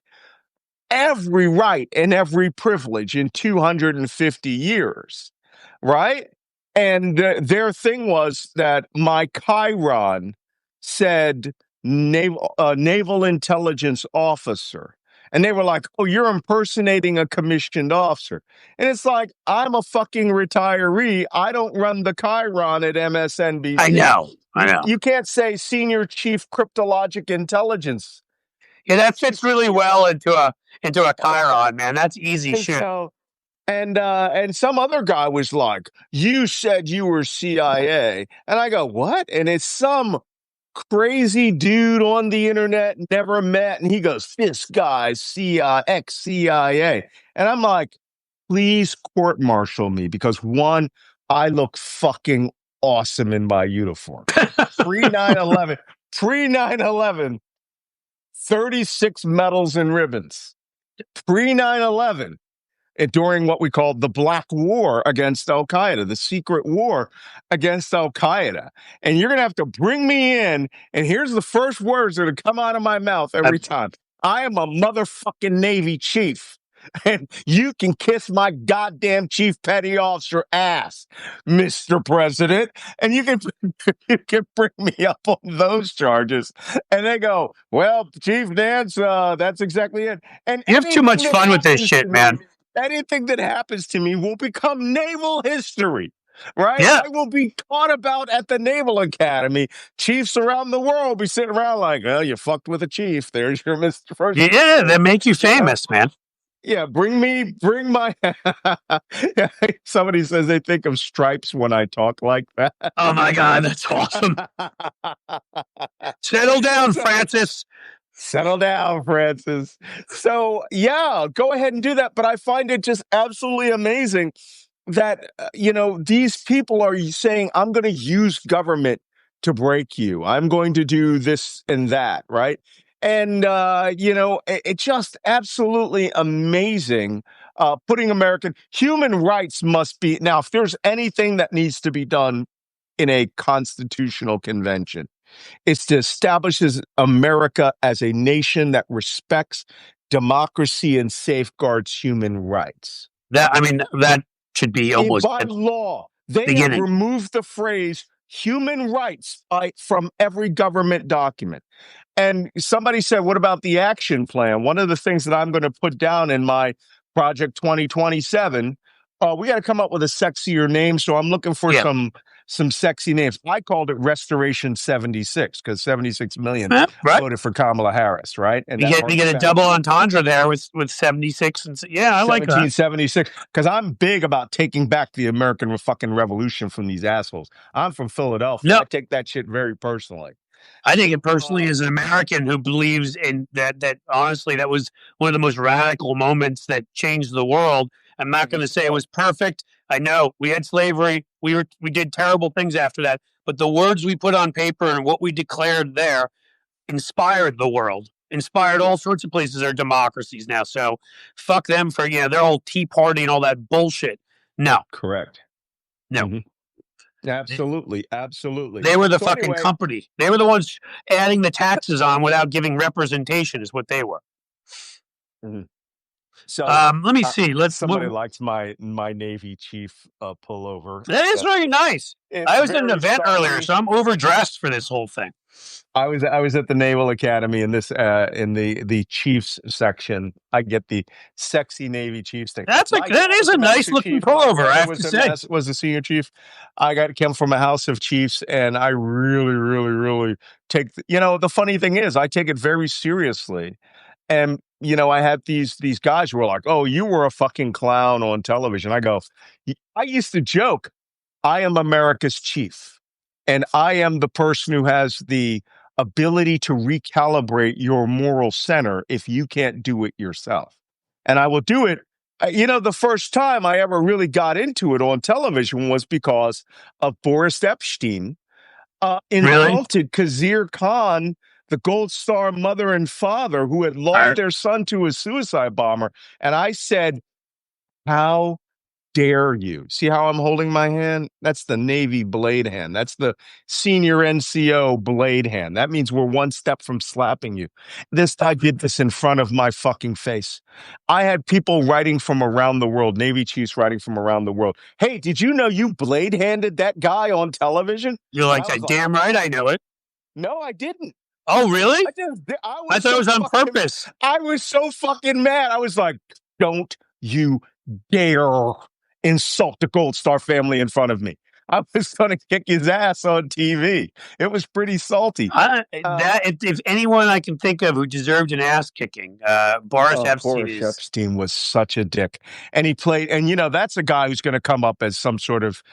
every right and every privilege in 250 years, right? And their thing was that my Chiron said naval intelligence officer. And they were like, oh, you're impersonating a commissioned officer. And it's like, I'm a fucking retiree. I don't run the Chiron at MSNBC. I know. You can't say senior chief cryptologic intelligence. Yeah, that fits really well into a Chiron, man. That's easy shit. And some other guy was like, you said you were CIA. And I go, what? And it's some crazy dude on the internet, never met. And he goes, this guy's ex-CIA. And I'm like, please court-martial me because one, I look fucking awesome in my uniform. Pre-9/11, 36 medals and ribbons. Pre-9/11. During what we called the Black War against Al-Qaeda, the secret war against Al-Qaeda. And you're going to have to bring me in, and here's the first words that come out of my mouth every time. I am a motherfucking Navy chief, and you can kiss my goddamn chief petty officer ass, Mr. President, and you can bring me up on those charges. And they go, well, Chief Nance, that's exactly it. And you have too much fun with this shit, man. Anything that happens to me will become naval history, right? Yeah. I will be taught about at the Naval Academy. Chiefs around the world will be sitting around like, oh, you fucked with a chief. There's your Mr. First. Yeah, they make you famous, man. Yeah, bring my... Somebody says they think of stripes when I talk like that. Oh, my God, that's awesome. Settle down, Francis. Settle down, Francis. So, yeah, go ahead and do that. But I find it just absolutely amazing that, these people are saying, I'm going to use government to break you. I'm going to do this and that, right? And, it's just absolutely amazing. Putting human rights must be, now, if there's anything that needs to be done in a constitutional convention, it's to establish America as a nation that respects democracy and safeguards human rights. That should be almost by law. They have removed the phrase human rights from every government document. And somebody said, what about the action plan? One of the things that I'm going to put down in my Project 2027, we got to come up with a sexier name. So I'm looking for Yeah. some sexy names. I called it Restoration 76 because 76 million Right. voted for Kamala Harris, right? And You that get a harks back double entendre there with 76 and yeah, I like that. 1776, because I'm big about taking back the American fucking revolution from these assholes. I'm from Philadelphia. No, I take that shit very personally. I take it personally as an American who believes in that. That honestly, that was one of the most radical moments that changed the world. I'm not going to say it was perfect. I know we had slavery. We did terrible things after that. But the words we put on paper and what we declared there inspired the world. Inspired all sorts of places are democracies now. So fuck them for their whole Tea Party and all that bullshit. No, Correct. no. Mm-hmm. Absolutely, absolutely. They were the So fucking anyway, company. They were the ones adding the taxes on without giving representation. Is what they were. mhm. So Let me see. somebody likes my Navy chief pullover. That is very nice. I was at an event earlier, so I'm overdressed for this whole thing. I was at the Naval Academy in this in the Chiefs section. I get the sexy Navy Chiefs thing. That is a nice looking pullover. I have to say, was the senior chief. Came from a house of chiefs, and I really, really, really take. The funny thing is, I take it very seriously, and I had these guys who were like, "Oh, you were a fucking clown on television." I go, I used to joke, I am America's chief, and I am the person who has the ability to recalibrate your moral center if you can't do it yourself. And I will do it. The first time I ever really got into it on television was because of Boris Epstein insulted Khizr Khan, the Gold Star mother and father who had lost their son to a suicide bomber. And I said, how dare you? See how I'm holding my hand? That's the Navy blade hand. That's the senior NCO blade hand. That means we're one step from slapping you. This guy did this in front of my fucking face. I had people writing from around the world, Navy chiefs writing from around the world. Hey, did you know you blade handed that guy on television? You're like, damn right, I know it. No, I didn't. Oh, really? I thought it was on purpose. I was so fucking mad. I was like, don't you dare insult the Gold Star family in front of me. I was going to kick his ass on TV. It was pretty salty. If anyone I can think of who deserved an ass kicking, Boris Epstein. Boris Epstein was such a dick, and he played. And that's a guy who's going to come up as some sort of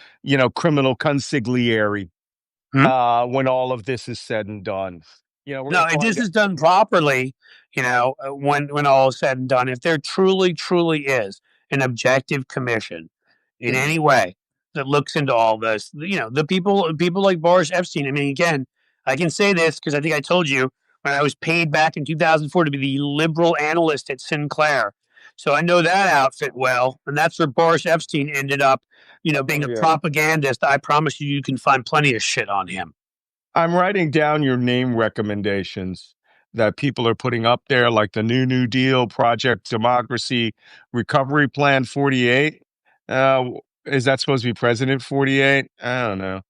criminal consigliere when all of this is said and done. If this is done properly, when all is said and done, if there truly is an objective commission in any way that looks into all this, the people like Boris Epstein. I mean, again, I can say this because I think I told you when I was paid back in 2004 to be the liberal analyst at Sinclair. So I know that outfit well, and that's where Boris Epstein ended up, being a propagandist. I promise you can find plenty of shit on him. I'm writing down your name recommendations that people are putting up there, like the New Deal, Project Democracy, Recovery Plan 48. Is that supposed to be President 48? I don't know.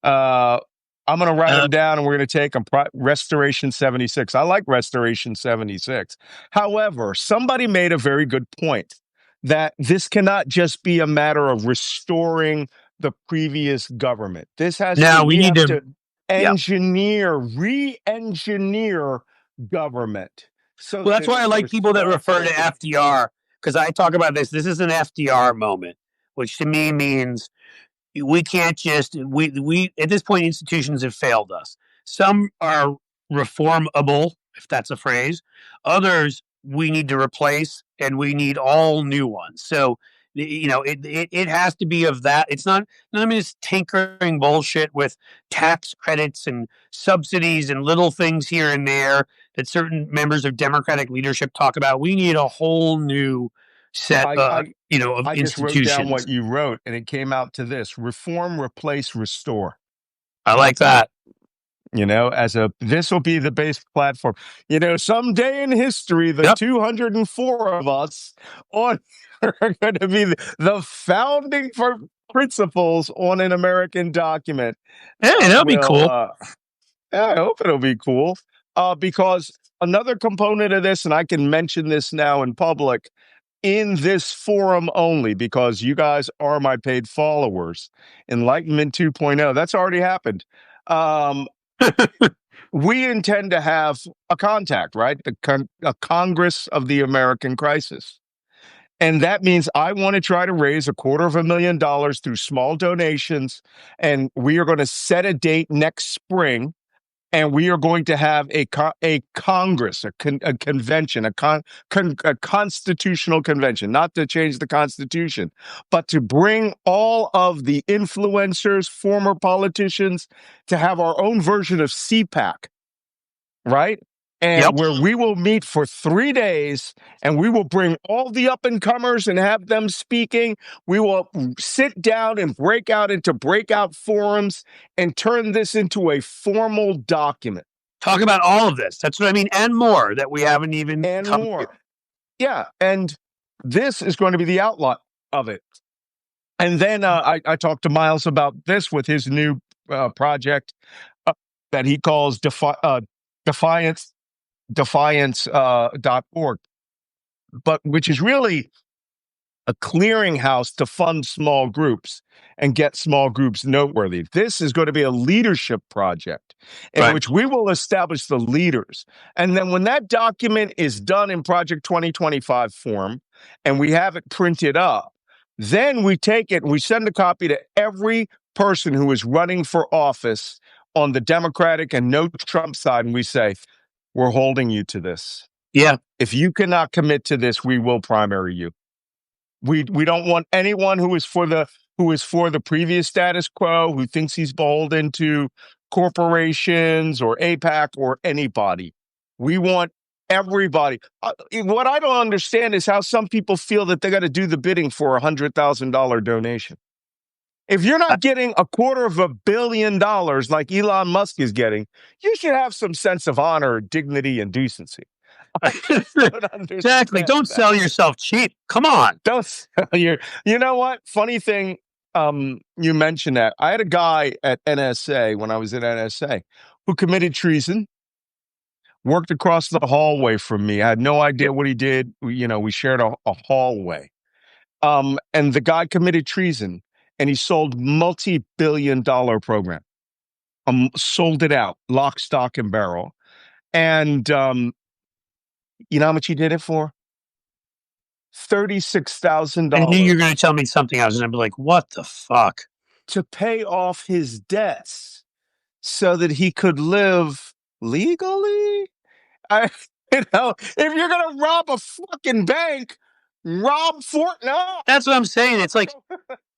I'm going to write them down, and we're going to take them. Restoration 76. I like Restoration 76. However, somebody made a very good point that this cannot just be a matter of restoring the previous government. This has we need to re-engineer government. So that's why I like people that refer to FDR, because I talk about this. This is an FDR moment, which to me means we can't just we at this point institutions have failed us. Some are reformable, if that's a phrase. Others we need to replace, and we need all new ones. So it has to be of that. It's not this tinkering bullshit with tax credits and subsidies and little things here and there that certain members of Democratic leadership talk about. We need a whole new set of institutions. I just wrote down what you wrote, and it came out to this: reform, replace, restore. I like that. This will be the base platform. Someday in history, the 204 of us are going to be the founding for principles on an American document. Hey, that'll be cool. Yeah, I hope it'll be cool. Because another component of this, and I can mention this now in public, in this forum only, because you guys are my paid followers, Enlightenment 2.0, that's already happened. We intend to have a contact, right? A Congress of the American Crisis. And that means I want to try to raise $250,000 through small donations. And we are going to set a date next spring. And we are going to have a Congress, a convention, a constitutional convention, not to change the Constitution, but to bring all of the influencers, former politicians, to have our own version of CPAC, right? And Yep. where we will meet for 3 days and we will bring all the up and comers and have them speaking. We will sit down and break out into breakout forums and turn this into a formal document. Talk about all of this. That's what I mean. And more that we haven't even And come more. to. Yeah. And this is going to be the outline of it. And then I talked to Miles about this with his new project that he calls defiance.org, but which is really a clearinghouse to fund small groups and get small groups noteworthy. This is going to be a leadership project in which we will establish the leaders. And then when that document is done in Project 2025 form and we have it printed up, then we take it and we send a copy to every person who is running for office on the Democratic and no Trump side. And we say, we're holding you to this. Yeah. If you cannot commit to this, we will primary you. We don't want anyone who is for the previous status quo, who thinks he's beholden to corporations or AIPAC or anybody. We want everybody. What I don't understand is how some people feel that they got to do the bidding for $100,000 donation. If you're not getting $250 million like Elon Musk is getting, you should have some sense of honor, dignity, and decency. Exactly. Don't sell yourself cheap. Come on. Don't sell your. You know what? Funny thing, you mentioned that. I had a guy at NSA when I was at NSA who committed treason, worked across the hallway from me. I had no idea what he did. We shared a hallway. And the guy committed treason and he sold multi-billion-dollar program. Sold it out, lock, stock, and barrel. And you know how much he did it for? $36,000. I knew you were going to tell me something. I was going to be like, what the fuck? To pay off his debts so that he could live legally? If you're going to rob a fucking bank, rob Fort Knox. That's what I'm saying. It's like,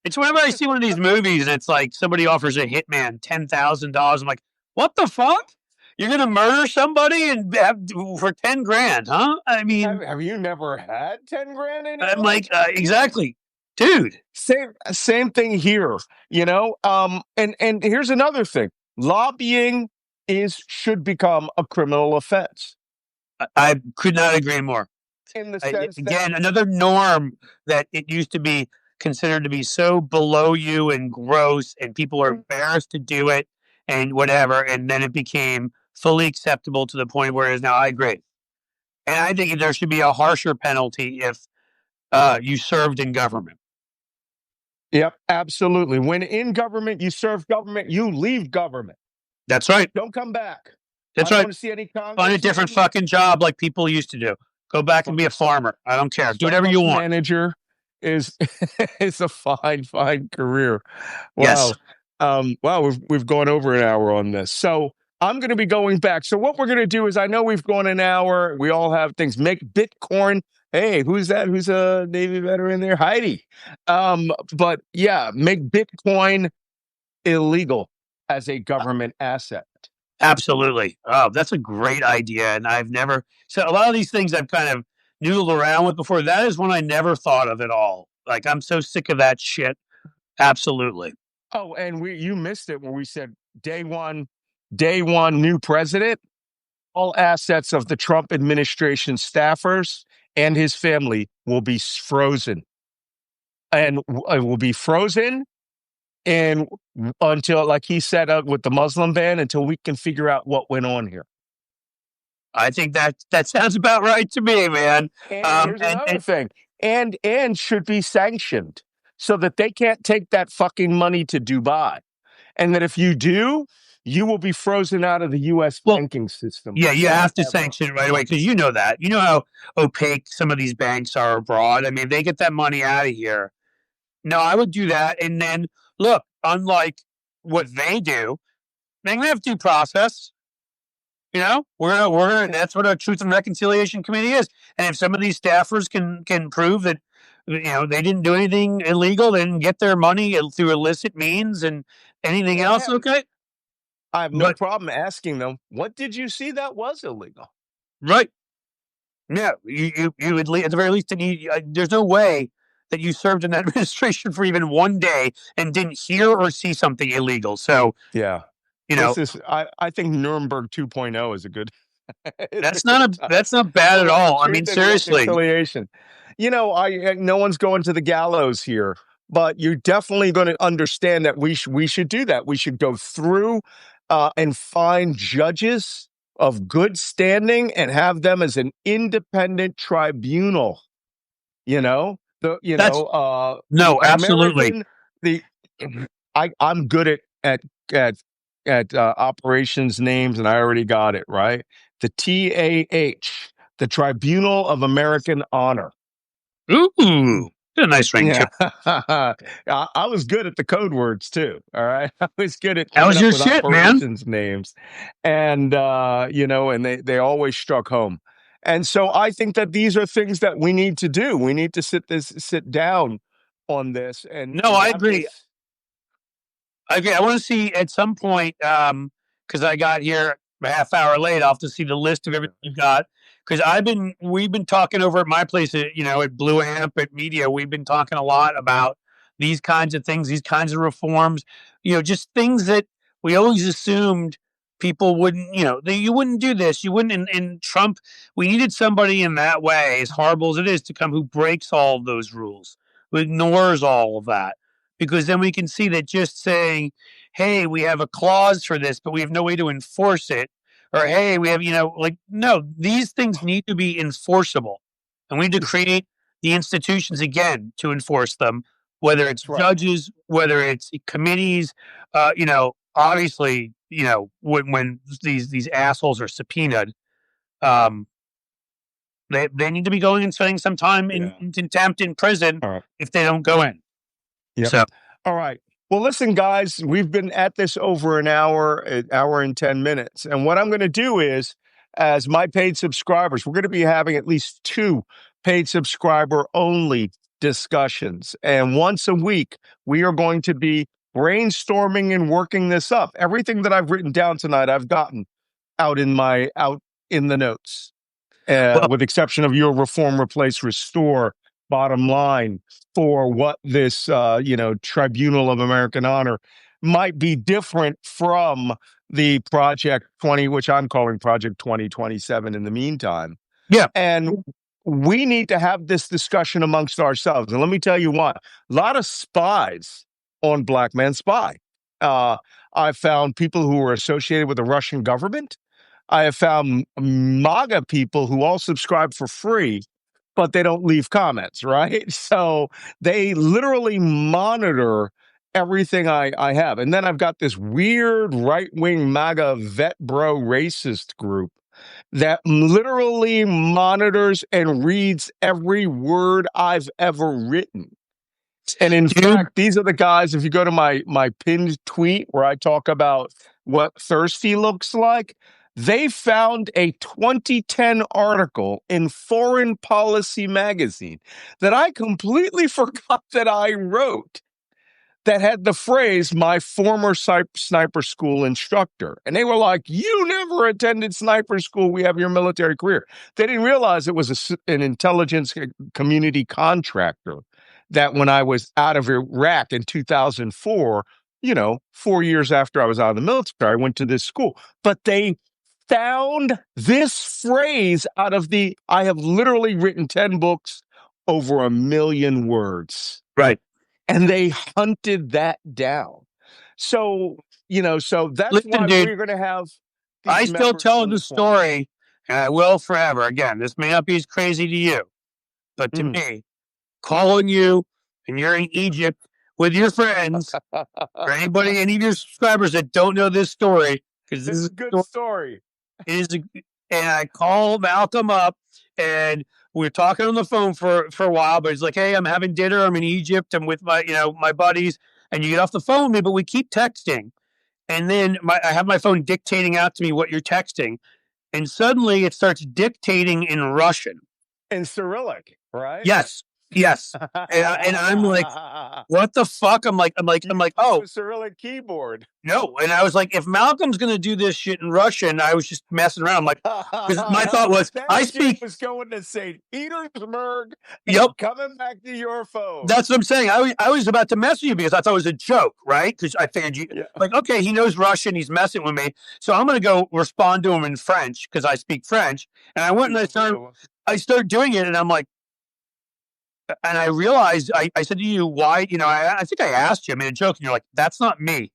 it's whenever I see one of these movies and it's like somebody offers a hitman $10,000. I'm like, what the fuck? You're going to murder somebody and for 10 grand, huh? I mean, have you never had 10 grand in your I'm life? like, exactly, dude. Same thing here, and here's another thing. Lobbying should become a criminal offense. I could not agree more. In the sense again, another norm that it used to be considered to be so below you and gross and people are embarrassed to do it and whatever. And then it became fully acceptable to the point where it is now. I agree. And I think there should be a harsher penalty if you served in government. Yep, absolutely. When in government, you serve government, you leave government. That's right. Don't come back. That's I right. don't want to see any Congress. Find a different fucking job like people used to do. Go back and be a farmer. I don't care. Do whatever you want. Manager is a fine career. Wow. Yes. Wow, we've gone over an hour on this. So I'm going to be going back. So what we're going to do is, I know we've gone an hour. We all have things. Make Bitcoin. Hey, who's that? Who's a Navy veteran there? Heidi. But yeah, make Bitcoin illegal as a government asset. Absolutely. Oh, that's a great idea. And so a lot of these things I've kind of noodled around with before. That is one I never thought of at all. Like, I'm so sick of that shit. Absolutely. Oh, and you missed it when we said day one, new president, all assets of the Trump administration staffers and his family will be frozen. And it will be frozen And until, like he said, with the Muslim ban, until we can figure out what went on here. I think that sounds about right to me, man. And here's another thing, and should be sanctioned so that they can't take that fucking money to Dubai, and that if you do, you will be frozen out of the U.S. banking system. Yeah, you have to forever. sanction it right away because you know that. You know how opaque some of these banks are abroad. I mean, they get that money out of here. No, I would do that. And then look, unlike what they do, they have due process. You know, we're gonna. That's what a Truth and Reconciliation Committee is. And if some of these staffers can prove that they didn't do anything illegal, they didn't get their money through illicit means and anything else, okay. I have no problem asking them, what did you see that was illegal? Right. Yeah, you would at the very least. There's no way that you served in that administration for even one day and didn't hear or see something illegal. So yeah, I think Nuremberg 2.0 is a good. That's not bad at all. I mean, seriously. No one's going to the gallows here, but you're definitely going to understand that we should do that. We should go through and find judges of good standing and have them as an independent tribunal. No, absolutely. I'm good at operations names, and I already got it right. The TAH, the Tribunal of American Honor. Ooh, a nice ring. Yeah. I was good at the code words too. All right, I was good at that was your shit, operations names, and and they always struck home. And so I think that these are things that we need to do. We need to sit down on this. And I agree. I want to see at some point, because I got here a half hour late. I'll have to see the list of everything you got. Because we've been talking over at my place at Blue Amp at Media. We've been talking a lot about these kinds of things, these kinds of reforms. Just things that we always assumed people wouldn't. You wouldn't do this. You wouldn't. And Trump, we needed somebody in that way, as horrible as it is, to come who breaks all of those rules, who ignores all of that. Because then we can see that just saying, hey, we have a clause for this, but we have no way to enforce it. Or, hey, we have, no, these things need to be enforceable. And we need to create the institutions again to enforce them, whether it's judges, whether it's committees, obviously, when these assholes are subpoenaed, they need to be going and spending some time in contempt in prison if they don't go in. Yep. So, all right. Well, listen, guys, we've been at this over an hour and 10 minutes. And what I'm going to do is, as my paid subscribers, we're going to be having at least 2 paid subscriber only discussions. And once a week, we are going to be brainstorming and working this up. Everything that I've written down tonight, I've gotten out in the notes, with exception of your reform, replace, restore bottom line for what this, Tribunal of American Honor might be different from the Project 20, which I'm calling Project 2027 in the meantime. Yeah. And we need to have this discussion amongst ourselves. And let me tell you what, a lot of spies on Black Man Spy. I found people who were associated with the Russian government. I have found MAGA people who all subscribe for free, but they don't leave comments, right? So they literally monitor everything I have. And then I've got this weird right-wing MAGA vet bro racist group that literally monitors and reads every word I've ever written. And in fact, these are the guys, if you go to my pinned tweet where I talk about what thirsty looks like, they found a 2010 article in Foreign Policy magazine that I completely forgot that I wrote, that had the phrase, my former sniper school instructor. And they were like, you never attended sniper school. We have your military career. They didn't realize it was an intelligence community contractor that when I was out of Iraq in 2004, 4 years after I was out of the military, I went to this school. But they found this phrase out of I have literally written 10 books, over 1 million words. Right. and they hunted that down. So, so that's Listen, why dude, we're going to have I these still members tell on the the forum. story, and I will forever. Again, this may not be as crazy to you, but to Mhm. me, calling you and you're in Egypt with your friends, for anybody, any of your subscribers that don't know this story, because This this is is a good story. and I call Malcolm up, and we're talking on the phone for a while, but he's like, "Hey, I'm having dinner. I'm in Egypt. I'm with my buddies." And you get off the phone with me, but we keep texting. And then I have my phone dictating out to me what you're texting, and suddenly it starts dictating in Russian. In Cyrillic, right? Yes, yes. And I'm like, what the fuck? I'm like, You have oh a Cyrillic keyboard. no. And I was like, if Malcolm's gonna do this shit in Russian, I was just messing around. I'm like, because my thought was, That I shit speak. was going to St. Petersburg Yep, and coming back to your phone. that's what I'm saying. I was about to mess with you because I thought it was a joke, right? Because I figured you Yeah. like, okay, he knows Russian, he's messing with me, so I'm gonna go respond to him in French because I speak French. And I went and I started doing it, and I'm like, and I realized I said to you, why? I think I asked you, I made a joke, and you're like, that's not me.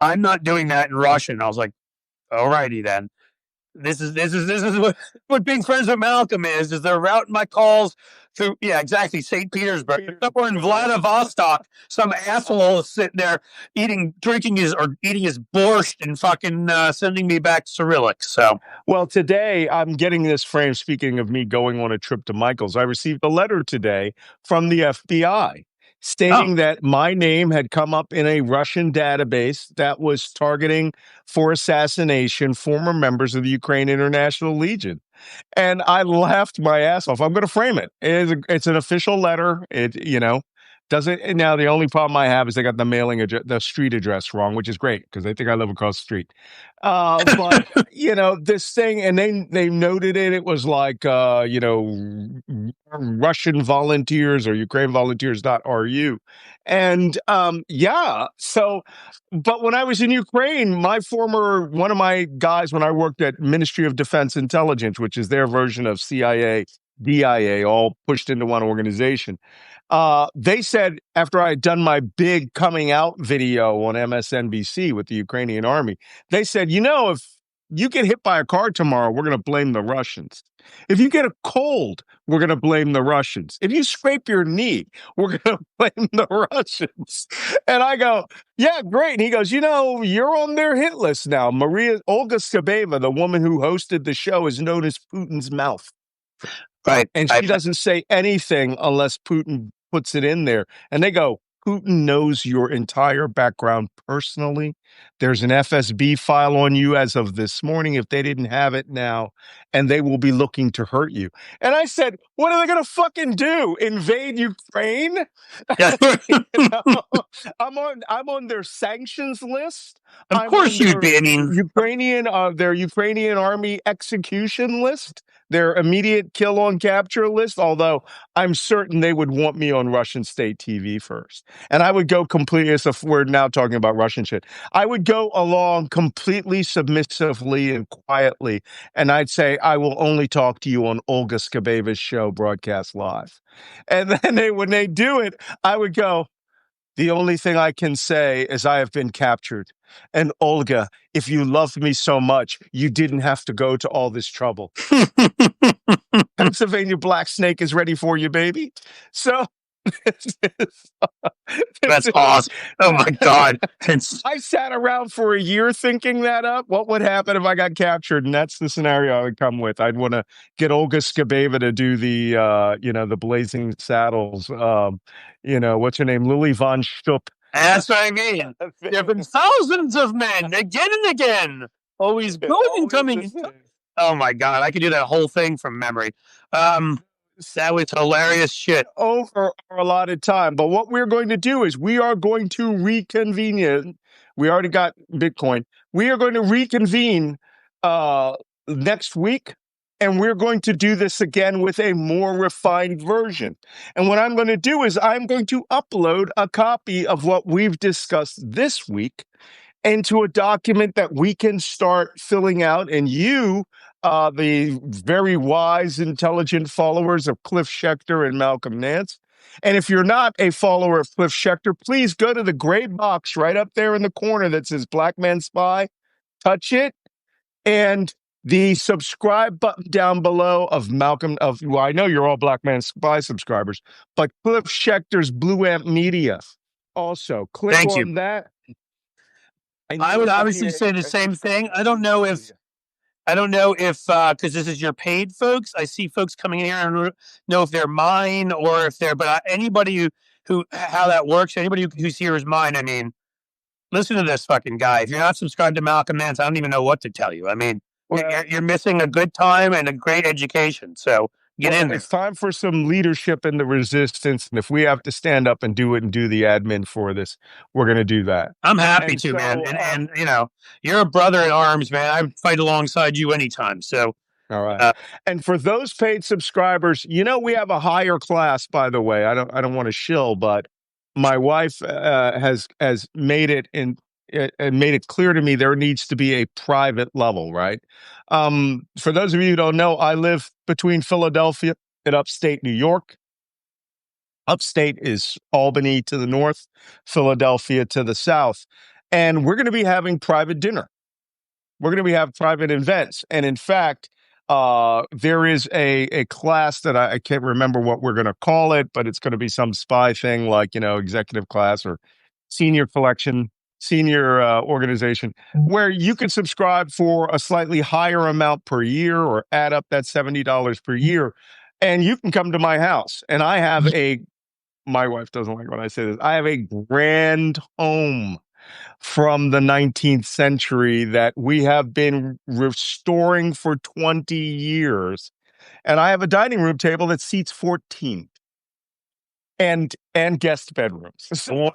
I'm not doing that in Russian. I was like, alrighty then. This is what being friends with Malcolm is they're routing my calls through exactly St. Petersburg. Somewhere in Vladivostok, some asshole is sitting there drinking his borscht and fucking sending me back Cyrillic. So Well, today I'm getting this frame. Speaking of me going on a trip to Michael's, I received a letter today from the FBI stating that my name had come up in a Russian database that was targeting for assassination former members of the Ukraine International Legion. And I laughed my ass off. I'm going to frame it. It's an official letter. Doesn't now the only problem I have is they got the mailing address, the street address wrong, which is great because they think I live across the street. But this thing, and they noted it. It was like Russian volunteers or Ukraine volunteers.ru, and yeah. So, but when I was in Ukraine, one of my guys when I worked at Ministry of Defense Intelligence, which is their version of CIA, DIA, all pushed into one organization. They said after I had done my big coming out video on MSNBC with the Ukrainian army, they said, if you get hit by a car tomorrow, we're going to blame the Russians. If you get a cold, we're going to blame the Russians. If you scrape your knee, we're going to blame the Russians. And I go, yeah, great. And he goes, you're on their hit list now. Olga Skabeva, the woman who hosted the show, is known as Putin's mouth. right, And she doesn't say anything unless Putin puts it in there. And they go, Putin knows your entire background personally. There's an FSB file on you as of this morning, if they didn't have it now, and they will be looking to hurt you. And I said, what are they going to fucking do? Invade Ukraine? I'm on their sanctions list. Of course you'd be. I mean, Their Ukrainian army execution list, their immediate kill on capture list, although I'm certain they would want me on Russian state TV first. And I would go completely, as if we're now talking about Russian shit, I would go along completely submissively and quietly. And I'd say, I will only talk to you on Olga Skabeva's show broadcast live. And then when they do it, I would go, the only thing I can say is I have been captured. And Olga, if you loved me so much, you didn't have to go to all this trouble. Pennsylvania Black Snake is ready for you, baby. So that's awesome. Oh my God. I sat around for a year thinking that up. What would happen if I got captured? And that's the scenario I would come with. I'd want to get Olga Skabeva to do the Blazing Saddles. What's her name? Lily Von Stupp. That's what I mean. There have been thousands of men again and again, always going and coming. Oh my God, I could do that whole thing from memory. That was hilarious shit. Over our allotted time. But what we're going to do is we are going to reconvene. We already got Bitcoin. We are going to reconvene next week. And we're going to do this again with a more refined version. And what I'm going to do is I'm going to upload a copy of what we've discussed this week into a document that we can start filling out. And you, the very wise, intelligent followers of Cliff Schechter and Malcolm Nance, And if you're not a follower of Cliff Schecter, please go to the gray box right up there in the corner that says Black Man Spy. Touch it, and the subscribe button down below of well, I know you're all Black Man Spy subscribers, but Cliff Schecter's Blue Amp Media. Also, click Thank you. on that. I would obviously say the same thing. I don't know if because this is your paid folks. I see folks coming in here. I don't know if they're mine or if they're, but anybody who how that works. Anybody who's here is mine. I mean, listen to this fucking guy. If you're not subscribed to Malcolm Nance, I don't even know what to tell you. I mean, you're missing a good time and a great education. So get in there. It's time for some leadership in the resistance. And if we have to stand up and do it and do the admin for this, we're going to do that. I'm happy to, man. And, you know, you're a brother in arms, man. I'd fight alongside you anytime. So, all right. And for those paid subscribers, you know, we have a higher class, by the way. I don't want to shill, but my wife has made it and made it clear to me there needs to be a private level, right? For those of you who don't know, I live between Philadelphia and upstate New York. Upstate is Albany to the north, Philadelphia to the south. And we're going to be having private dinner. We're going to be having private events. And in fact, there is a class that I can't remember what we're going to call it, but it's going to be some spy thing like, you know, executive class or senior organization, where you can subscribe for a slightly higher amount per year or add up that $70 per year. And you can come to my house. And I have my wife doesn't like when I say this, I have a grand home from the 19th century that we have been restoring for 20 years. And I have a dining room table that seats 14 and guest bedrooms. Well,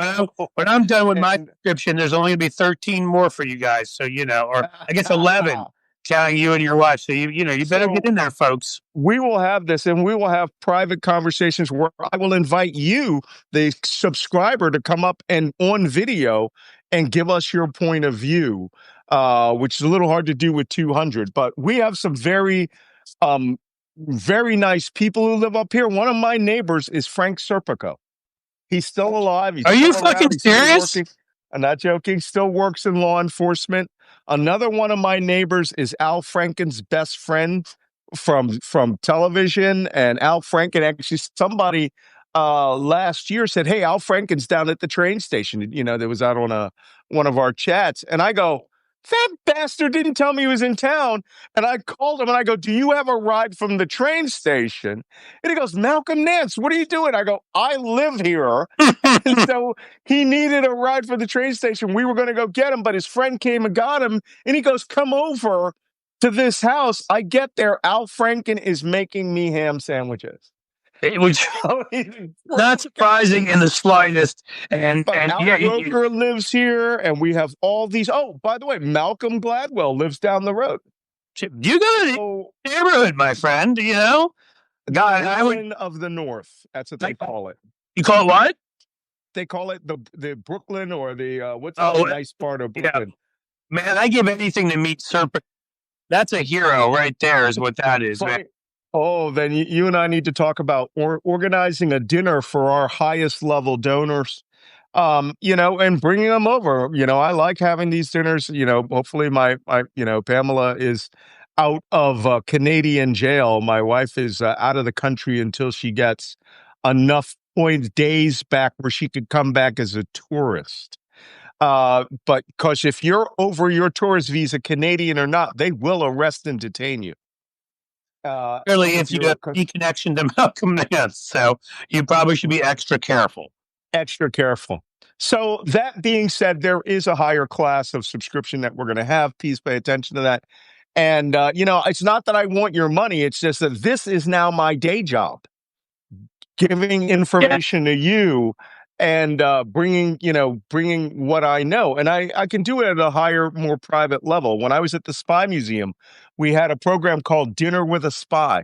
when I'm done with my subscription, there's only going to be 13 more for you guys. So, you know, or I guess 11 counting you and your wife. So, you better get in there, folks. We will have this, and we will have private conversations where I will invite you, the subscriber, to come up and on video and give us your point of view, which is a little hard to do with 200. But we have some very nice people who live up here. One of my neighbors is Frank Serpico. He's still alive. Are you fucking serious? I'm not joking. Still works in law enforcement. Another one of my neighbors is Al Franken's best friend from television. And Al Franken, actually, somebody last year said, "Hey, Al Franken's down at the train station." You know, that was out on one of our chats. And I go, "That bastard didn't tell me he was in town." And I called him and I go, "Do you have a ride from the train station?" And he goes, "Malcolm Nance, what are you doing?" I go, "I live here." And so he needed a ride for the train station. We were going to go get him, but his friend came and got him. And he goes, "Come over to this house." I get there. Al Franken is making me ham sandwiches. It was not surprising in the slightest. And Al Roker lives here, and we have all these. Oh, by the way, Malcolm Gladwell lives down the road. You go to the neighborhood, my friend. You know, God, Brooklyn of the North. That's what they call it. You call it what? They call it the Brooklyn, or the what's the nice part of Brooklyn? Yeah. Man, I give anything to meet Serpent. That's a hero right there, is what that is, man. Oh, then you and I need to talk about organizing a dinner for our highest level donors, you know, and bringing them over. You know, I like having these dinners. You know, hopefully my Pamela is out of Canadian jail. My wife is out of the country until she gets enough days back where she could come back as a tourist. But because if you're over your tourist visa, Canadian or not, they will arrest and detain you. Clearly, if you have any connection to Malcolm Nance, so you probably should be extra careful. Extra careful. So that being said, there is a higher class of subscription that we're going to have. Please pay attention to that. And, you know, it's not that I want your money. It's just that this is now my day job, giving information to you and bringing what I know. And I can do it at a higher, more private level. When I was at the Spy Museum, we had a program called Dinner with a Spy.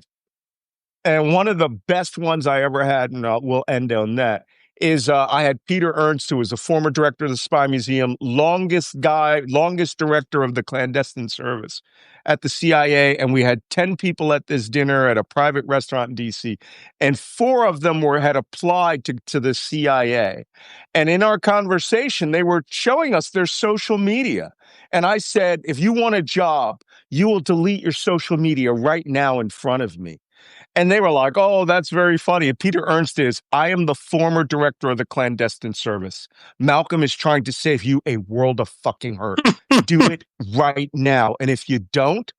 And one of the best ones I ever had, and we'll end on that, is I had Peter Ernst, who was a former director of the Spy Museum, longest director of the clandestine service at the CIA. And we had 10 people at this dinner at a private restaurant in DC. And 4 of them had applied to the CIA. And in our conversation, they were showing us their social media. And I said, if you want a job, you will delete your social media right now in front of me. And they were like, oh, that's very funny. And Peter Ernst is, I am the former director of the clandestine service. Malcolm is trying to save you a world of fucking hurt. Do it right now. And if you don't,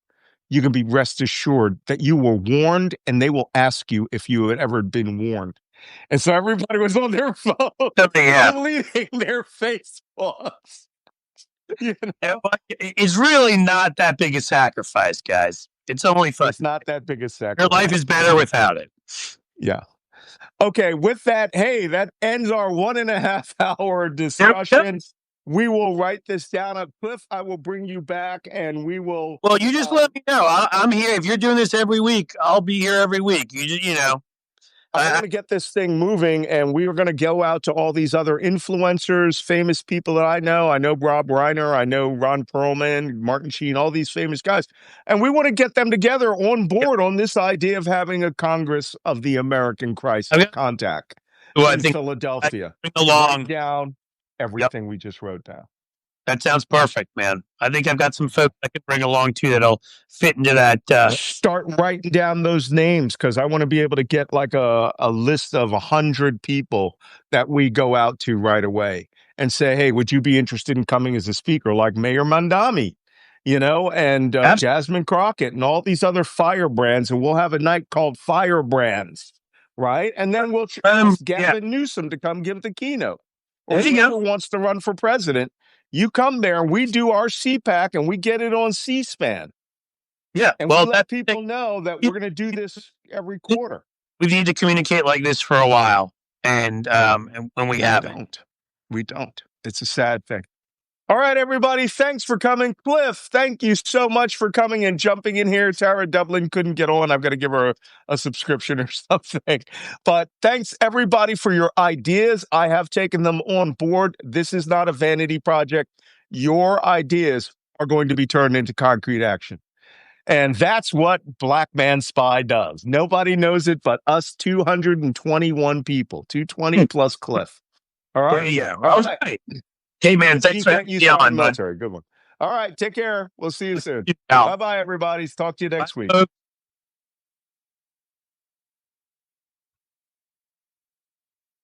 you can be rest assured that you were warned, and they will ask you if you had ever been warned. And so everybody was on their phone, deleting their Facebooks. You know? It's really not that big a sacrifice, guys. It's only fun. It's not that big a sacrifice. Your life is better without it. Yeah. Okay. With that, hey, that ends our 1.5 hour discussion. We will write this down. Cliff, I will bring you back, and we will. Well, you just let me know. I'm here. If you're doing this every week, I'll be here every week. You know. I want to get this thing moving, and we are going to go out to all these other influencers, famous people that I know. I know Rob Reiner, I know Ron Perlman, Martin Sheen, all these famous guys. And we want to get them together on board on this idea of having a Congress of the American Crisis Contact in Philadelphia. Write down everything we just wrote down. That sounds perfect, man. I think I've got some folks I could bring along too that'll fit into that. Start writing down those names, because I want to be able to get like a list of 100 people that we go out to right away and say, hey, would you be interested in coming as a speaker, like Mayor Mandami, and Jasmine Crockett and all these other firebrands. And we'll have a night called Firebrands, right? And then we'll ask Gavin Newsom to come give the keynote. Or whoever wants to run for president. You come there, we do our CPAC, and we get it on C-SPAN. Yeah. And we let people know that we're going to do this every quarter. We need to communicate like this for a while. And when we haven't. We don't. It's a sad thing. All right, everybody. Thanks for coming. Cliff, thank you so much for coming and jumping in here. Tara Dublin couldn't get on. I've got to give her a subscription or something. But thanks, everybody, for your ideas. I have taken them on board. This is not a vanity project. Your ideas are going to be turned into concrete action. And that's what Black Man Spy does. Nobody knows it but us 221 people, 220 plus Cliff. All right? Yeah. All right. Hey, man, thanks for having me on. Good one. All right, take care. We'll see you soon. Bye-bye, everybody. Talk to you next week.